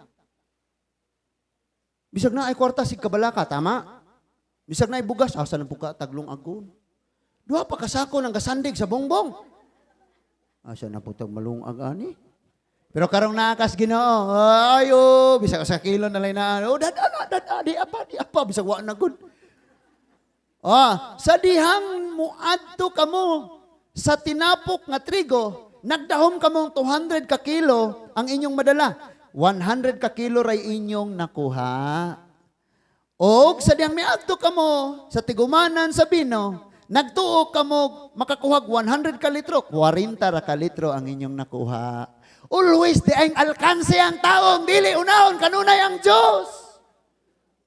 Bisag na ay kwarta sig kabalaka, tama? Bisag na ay bugas, asa na buka taglong agon. Duha pa kasako ng gasandig sa bongbong. Asa na putang malungag ani? Pero karong nakas Ginoo, ayo, bisag sa kilo na lay na, di apa, bisag wa na gud. Sa dihang muadto kamo sa tinapok nga trigo, nagdahom ka mong 200 ka kilo ang inyong madala. 100 ka kilo ray inyong nakuha. O sa diyang miadto ka mo sa tigumanan sa bino, nagtuo ka mo makakuhag 100 ka litro, 40 ra ka litro ang inyong nakuha. Always di ang alkanse ang taong, dili unahon kanunay ang Diyos.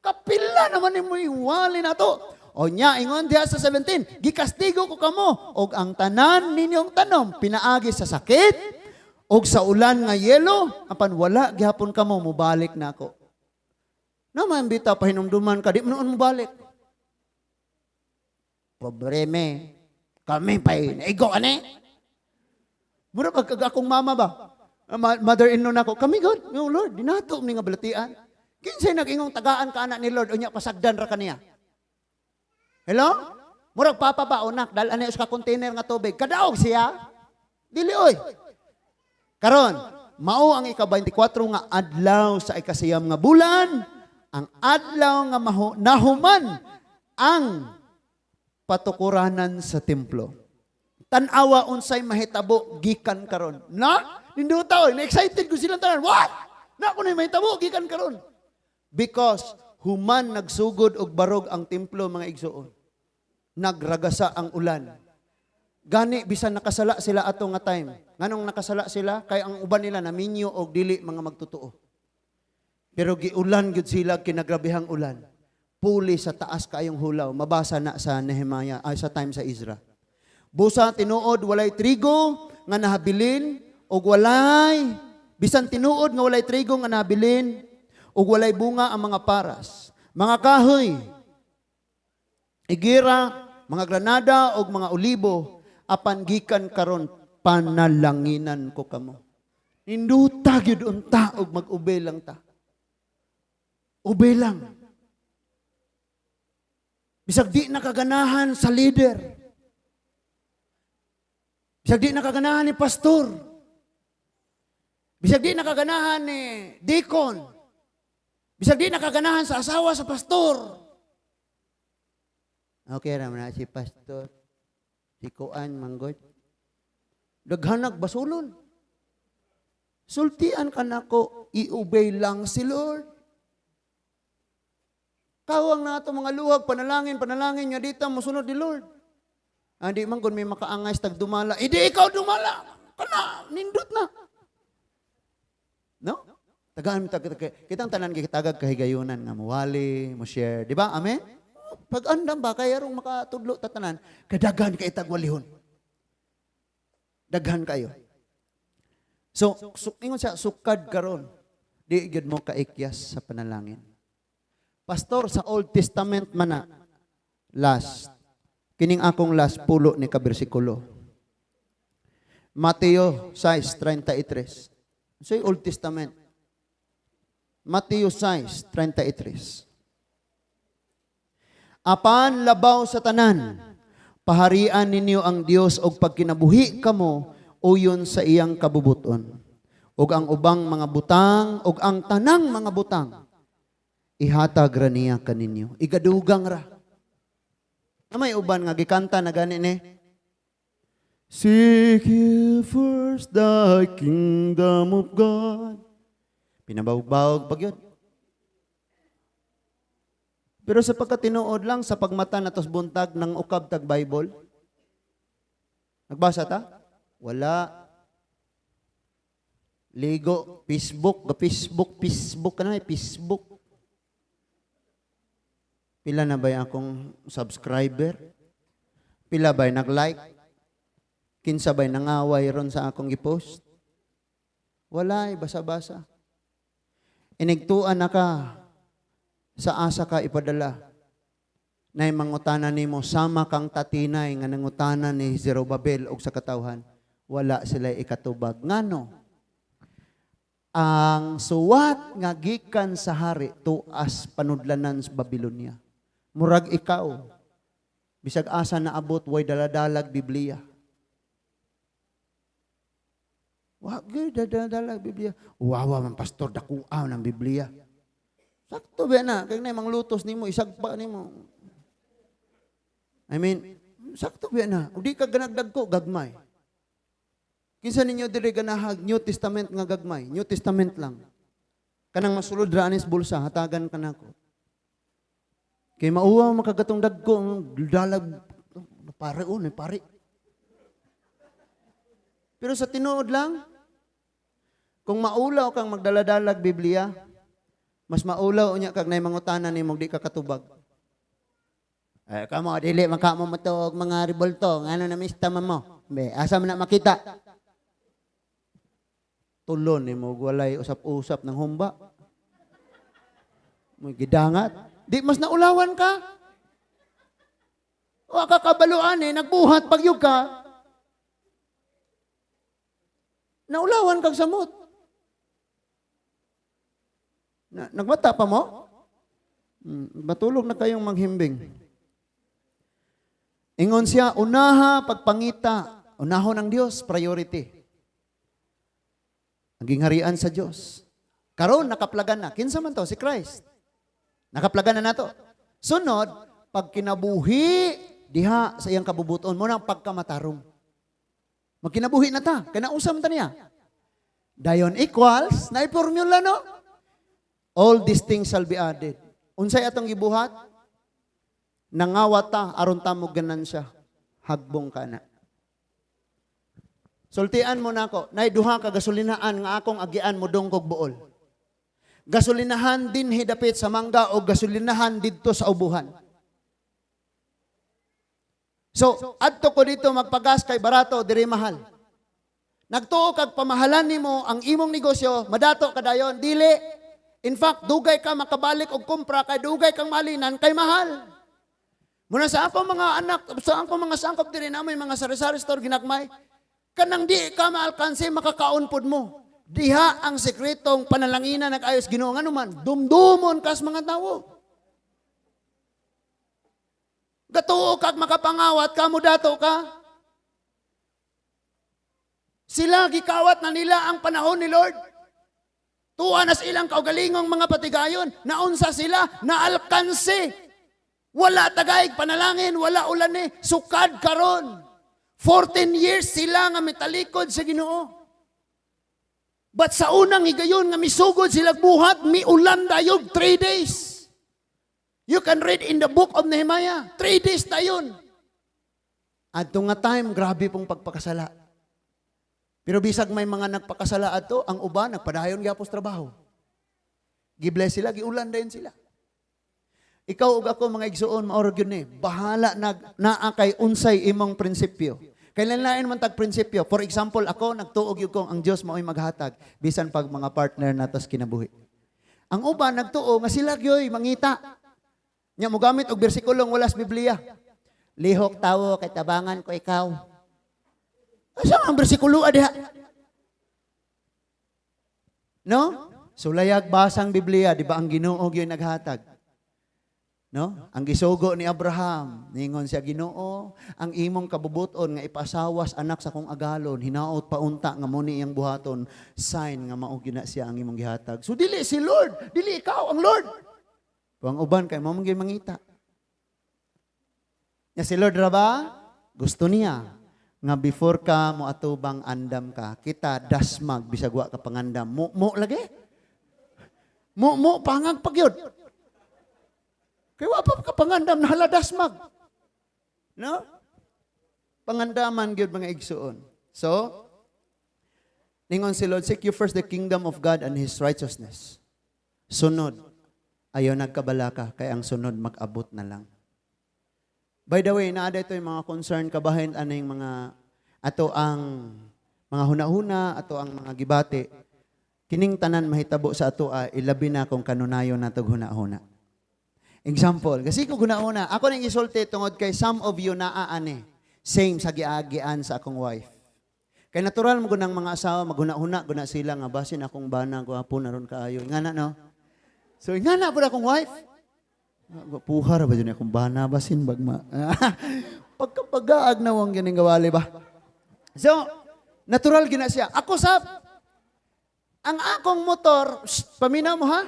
Kapila naman mo yung wali na to. O nya, ingon diha sa 17, gikastigo ko kamo, og ang tanan ninyong tanom, pinaagi sa sakit, og sa ulan nga yelo, apan wala, gihapon kamo, mubalik na ako. Naman bita, pahinumduman ka, di mo noon mubalik. Probleme, kami pa'y naigo, ane? Mura akong mama ba? Mother-in-law na ako, kami God, no Lord, dinato ni nga balatian. Kinsay nag-ingong tagaan ka anak ni Lord, unya pasagdan ra kaniya. Hello? Murag papa ba unak dal ani ka container nga tubig. Kadaog siya. Dili oy. Karon, mao ang ika-24 nga adlaw sa ikasiyam nga bulan, ang adlaw nga nahuman ang patukuranan sa templo. Tanawa unsay mahitabo gikan karon. Na? Ninduta oy, na-excited ko silang tanan. What? Na ko na mahitabo gikan karon. Because human nagsugod og barog ang templo mga igsoon. Nagragasa ang ulan. Gani bisan nakasala sila ato nga time. Nganong nakasala sila? Kay ang uban nila naminyo og dili mga magtotoo. Pero giulan gyud sila kinagrabihang ulan. Puli sa taas kayong hulaw. Mabasa na sa Nehemiah, ay sa time sa Ezra. Busa tinuod walay trigo nga nahabilin og walay bisan tinuod nga walay trigo nga nahabilin og walay bunga ang mga paras. Mga kahoy, igira, mga granada og mga olibo apan gikan karon panalanginan ko kamo. Induta gyud unta og mag-ubay lang ta. Ubay lang. Bisag di nakaganahan sa leader. Bisag di nakaganahan ni pastor. Bisag di nakaganahan ni deacon. Bisag di nakaganahan sa asawa sa pastor. Okay naman na si pastor. Si Kuan manggod. Daghanag basulon. Sultian ka nako, i-obey lang si Lord. Kawang na ito mga luhag, panalangin niya dito, musunod ni Lord. Hindi man kung may makaangay tag dumala, hindi ikaw dumala. Kana, nindot na. No? Tagaan, kitang tanan kitagag kahigayunan nga muwali, mo share. Di ba? Amen? Pag andam ba, kaya rong makatudlo tatanan, kadaghan kay tagwalihon. Daghan kayo. So ingon siya, sukad karon. Di gyud mo kaikyas sa panalangin. Pastor, sa Old Testament man na, last, kining akong last pulo ni kabersikulo. Mateo 6:33. So Old Testament. Mateo 6:33. Apan labaw sa tanan, paharian ninyo ang Dios og pagkinabuhi kamo uyon sa iyang kabubuton. Og ang ubang mga butang, og ang tanang mga butang, ihatag ra niya kaninyo. Igadugang ra. May uban nga gikanta na gani ni. Seek ye first the kingdom of God. Pinabawag-bawag pag yun. Pero sa pagkatinuod lang, sa pagmata na tos buntag ng ukab tag Bible, nagbasa ta? Wala. Ligo, Facebook ka na, Facebook. Pila na ba akong subscriber? Pila ba nag-like? Kinsa ba nangaway ron sa akong gipost? Wala, basa-basa. Inigtuan na ka, sa asa ka ipadala. Na mangutana nimo sama kang tatinay nga nangutana ni Zerubabel og sa katawhan. Wala sila ikatubag. Ngano? Ang suwat nga gikan sa hari tuas panudlanan sa Babylonia. Murag ikaw. Bisag asa na abot way daladalag Biblia. Wag daladalag Biblia. Wawa man pastor dakuaw ng Biblia. Sakto ba na kay nay manglutos nimo isagpa nimo. I mean, sakto ba na. Udi ka ganagdag ko gagmay. Kinsa ninyo diri ganahag New Testament nga gagmay, New Testament lang. Kanang masulod ra anis bulsa hatagan kanako. Kay mauwa makagatong dagko dalag pare pare. Pero sa tinuod lang, kung maulaw kang magdaladalag Biblia, mas maulaw unya kag nay mangutana nimo di ka katubag. Ay kamo dili makamo matog mga rebolto ngano na mista mo. Be, asa man na makita? Tulon ni mo walay usap-usap ng humba. Mo gidangat. Di mas naulawan ka. O kakabaluan nagbuhat pagyug ka. Naulawan kag samot. Nagmata pa mo? Matulog na kayong maghimbing. Ingon siya, unaha pagpangita. Unahon ang Dios, priority. Ang gingharian sa Diyos. Karon nakaplagan na. Kinsa man to? Si Christ. Nakaplagan na nato. Sunod, pag kinabuhi, diha sa iyang kabubuton mo nang pagkamatarong. Magkinabuhi na ta, kaya nausam ta niya. Dayon equals, na formula no? All these things shall be added. Unsay atong gibuhat? Nangawat ta, aron ta mo ganansya. Hagbong ka na. Sultian mo na ako, nay duha ka gasolinahan nga akong agian mo dong kog buol. Gasolinahan din hidapit sa mangga o gasolinahan didto sa ubuhan. So, adto ko dito magpagas kay barato, diri mahal. Nagtuo kag pamahalan nimo ang imong negosyo, madato kadayon, dili. In fact, dugay ka makabalik og kumpra kay dugay kang malinan kay mahal. Muna sa akong mga anak, sa akong mga sangkop diri namin mga sari-sari store ginagmay, kanang di ka maalkanse makakaunpod mo. Diha ang sekretong panalangina nag-ayos Ginoo nga naman, dumdumon kas mga tawo. Gatuo kag makapangawat, kamo dato ka. Sila gikawat na nila ang panahon ni Lord. Tuwa na ilang kaugalingong mga patigayon, naunsa sila, naalkanse. Wala tagaig panalangin, wala ulan ni, sukad karon. 14 years sila nga mitalikod sa Ginoo. But sa unang higayon nga misugod sila buhat, miulan dayog 3 days. You can read in the book of Nehemiah. 3 days tayon. At nga time, grabe pong pagpakasala. Pero bisag may mga nagpakasala ato, ang uban, nagpadayon gyapos trabaho. Gibless sila, giulan dayon sila. Ikaw ug ako mga igsuon, maorog yun eh. Bahala naakay unsay imong prinsipyo. Kailan man tag prinsipyo. For example, ako, nagtuog yung kong ang Diyos mao'y maghatag, bisan pag mga partner natos kinabuhi. Ang uban, nagtuo, nga sila gyoy, mangita. Nya mo gamit og bersikulong wala sa Biblia. Lihok tawo kay tabangan ko ikaw. Asa ang bersikulo diha? No? Sulayag basang Biblia, di ba ang Ginoo gyud naghatag? No? Ang gisugo ni Abraham, ningon siya Ginoo, ang imong kabubuton nga ipasawas anak sa kong agalon, hinaot paunta nga muni iyang buhaton, sign nga mao gyud na siya ang imong gihatag. So dili si Lord, dili ikaw ang Lord. Ang uban kay mo mangin mangita. Nya si Lord ra ba? Gusto niya nga before ka mo atubang andam ka, kita dasmag bisag wa ka pangandam. Mo lagi. Mo pangag pagyud. Kay wa pa ka pangandam nahala dasmag. No? Pangandaman gyud mga igsuon. So, ningon si Lord, seek you first the kingdom of God and His righteousness. Sunod. Ayaw nagkabalaka, kaya ang sunod mag-abot na lang. By the way, naada ito yung mga concern kabahin, aning mga, ato ang mga hunahuna, ato ang mga gibati, kining tanan mahitabo sa ato, ilabi na kung kanunayon na itong hunahuna. Example, kasi kung hunahuna, ako nang isulti tungod kay some of you naaane, same sa giagian sa akong wife. Kay natural mo ng mga asawa, maghuna-huna, guna sila nga, basin akong bana, guwapo na ron kaayo. Nga na, no? So, nga na po na akong wife. Puhar ba dyan akong bana, basin, bagma. Pagkapagaag na wang ganing gawali ba? So, natural gina siya. Ako ang akong motor, paminaw mo ha?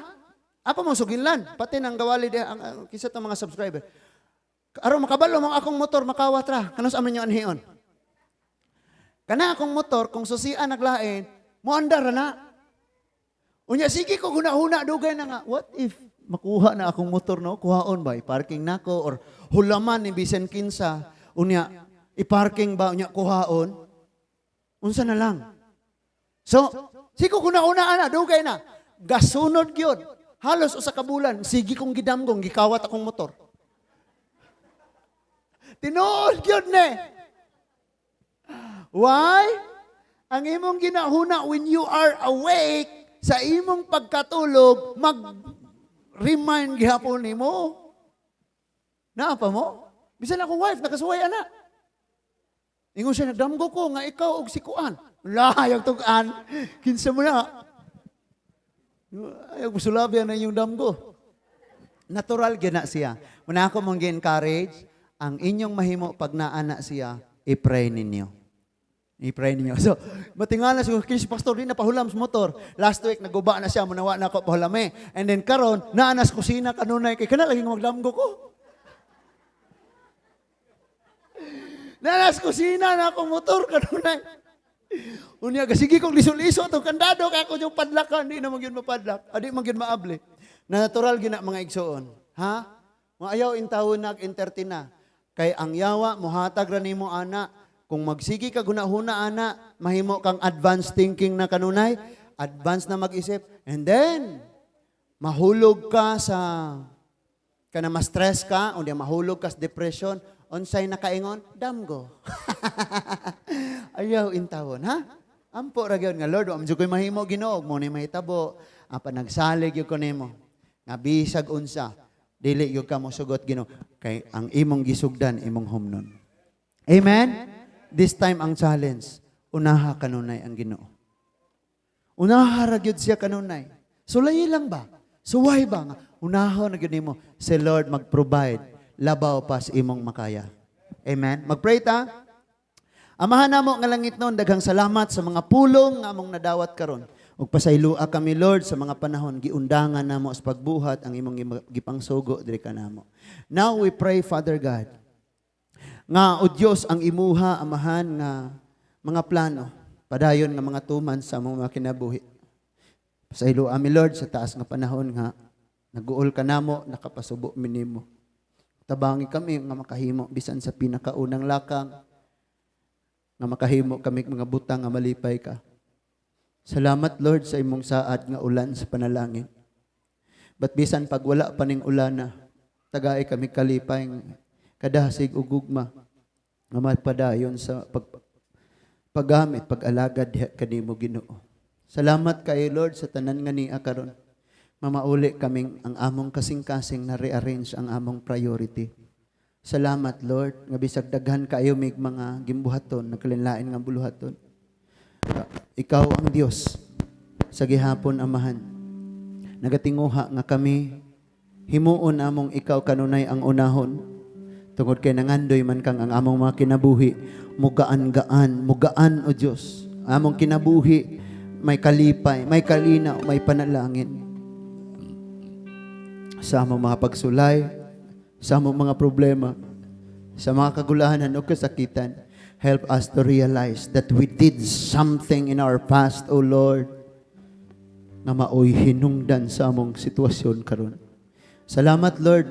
Ako mong suginlan, pati nang gawali ang kisa itong mga subscriber. Araw makabalo mong akong motor, makawat ra. Kanos aman yung anhiyon? Kana akong motor, kung susian naglain, mo andar na. Unya, sige ko huna-huna, dugay na nga. What if makuha na akong motor, no? Kuhaon ba? Iparking na ko or hulaman ni Bisen Kinsa. Unya, iparking ba? Unya, kuhaon. Unsa na lang. So, sige ko huna-huna, dugay na. Gasunod yun. Halos usa ka bulan, sige kong gidamgong, gikawat akong motor. Tinuod yun ne. Why? Ang imong ginahuna when you are awake, sa imong pagkatulog, mag-remind gihapon nimo. Naapa mo? Bisan akong wife, nakasuway ana. Ingon siya, nagdamgo ko nga ikaw og sikuan. Layag tugan. Kinsa mo na. Ayaw gusulabyan na yung damgo. Natural gina siya. Muna ako mong encourage ang inyong mahimo pag naana siya, i-pray ninyo. I-pray ninyo. So, matingala si pastor din napahulam sa motor. Last week, naguba na siya, munawa na ako pahulame. And then karon naanas kusina kanunay, kay kana laging magdamgo ko. Nanas kusina na akong motor kanunay. Unya sige kong liso-liso to kandado kay ako yung padlakan, di na magyud mapadlak. Adi magyud maable. Na natural gina mga igsoon. Ha? Maayaw intawon nag-entertain na. Kay ang yawa mohatag ra nimo ana. Kung magsigi ka gunahuna ana, mahimo kang advanced thinking na kanunay, advance na mag-isip. And then mahulog ka sa kana ma-stress ka, unya mahulog ka sa depression, unsay nakaingon? Damgo. Ayaw intawon, ha? Ampo ra gyud nga Lord, wa man koy mahimo Ginoo, mo ni mahitabo, apa nagsalig gyud ko nimo. Nga bisag unsa, dili gyud ka mo sugot Ginoo, kay ang imong gisugdan imong humnon. Amen. This time ang challenge, unaha kanunay ang Ginoo. Unaha ra gyud siya kanunay. Sulay lang ba? Suway ba nga? Unaha na gyud nimo si Lord mag-provide labaw pas imong makaya. Amen. Magpray ta. Amahan namo nga langit noon, daghang salamat sa mga pulong nga among nadawat karon. Ug pasaylua kami Lord sa mga panahon giundangan namo sa pagbuhat ang imong gipangsugo diri kanamo. Now we pray, Father God, nga o Dios ang imuha amahan nga mga plano padayon nga mga tuman sa among mga kinabuhi. Pasaylua mi Lord sa taas nga panahon nga naguol kanamo nakapasubo mi nimo. Tabangi kami nga makahimo bisan sa pinakaunang lakang nga makahimo kami mga butang nga malipay ka. Salamat Lord sa imong saad nga ulan sa panalangin. But bisan pag wala pa ning ulana, tagaay kami kalipay kadasig ug gugma nga mapadayon sa paggamit, pag-alagad kanimo Ginoo. Salamat kay Lord sa tanan nga niya karon. Mamauli kaming ang among kasing-kasing na rearrange ang among priority. Salamat Lord, nga bisag daghan kayo mig mga gimbuhaton, nagkalinlain nga buluhaton. Ikaw ang Dios sa gihapon amahan. Nagatinguha nga kami himuon among ikaw kanunay ang unahon. Tungod kay nangandoy man kang ang among mga kinabuhi, mugaan o Dios. Among kinabuhi may kalipay, may kalinaw, may panalangin. Sa among mga pagsulay, sa among mga problema, sa mga kagulahan o kasakitan, help us to realize that we did something in our past, O Lord, na maoy hinungdan sa among sitwasyon karon. Salamat, Lord.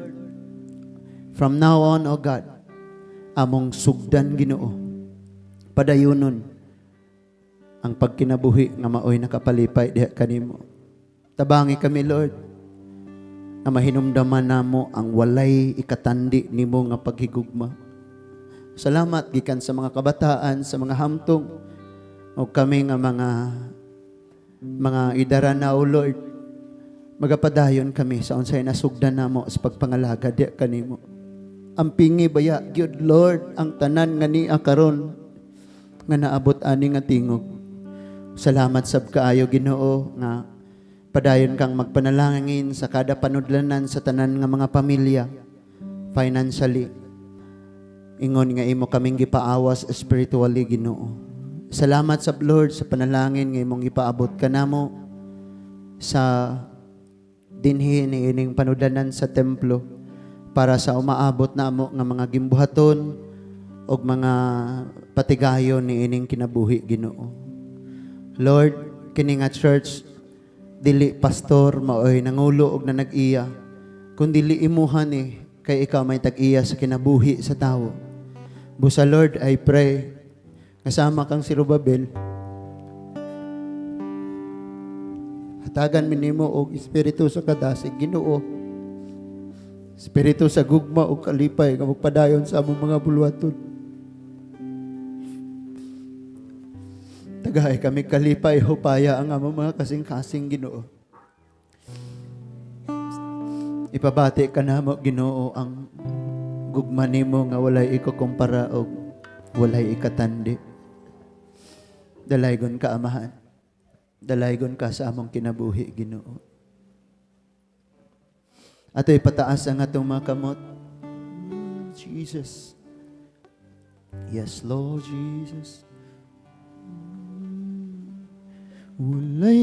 From now on, O God, among sugdan Ginoo, padayunon ang pagkinabuhi nga maoy nakapalipay diha kanimo. Tabangi kami, Lord, na mahinumdaman namo ang walay ikatandi nimo nga paghigugma. Salamat gikan sa mga kabataan, sa mga hamtong o kami nga mga idarana o Lord. Magapadayon kami sa unsay nasugdan namo sa pagpangalaga di kanimo. Ampingi baya gyud Lord ang tanan nga niya karon nga naabot ani nga tingog. Salamat sab kaayo Ginoo nga padayon kang magpanalangin sa kada panudlanan sa tanan nga mga pamilya financially. Ingon nga imo kaming gipaawas spiritually Ginoo. Salamat sa Lord sa panalangin nga imong gipaabot kanamo sa dinhi ni ining panudlanan sa templo para sa umaabot namo nga mga gimbuhaton og mga patigayon ni ining kinabuhi Ginoo. Lord, kini nga church dili pastor maoy nangulo og na nag-iya kundi imuhan ni kay ikaw may tag-iya sa kinabuhi sa tawo. Busa Lord, I pray kasama kang si Rubabel, hatagan mi nimo og espiritu sa kadasig Ginoo, espiritu sa gugma og kalipay nga magpadayon sa among mga buluhaton. Tagay kami kalipay hupaya ang among mga kasing-kasing Ginoo. Ipabati ka namo Ginoo ang gugma nimo nga walay ikukumpara og walay ikatandi. Dalaygon ka amahan. Dalaygon ka sa among kinabuhi Ginoo. Ato'y pataas ang atong mga kamot. Jesus. Yes, Lord Jesus. Walay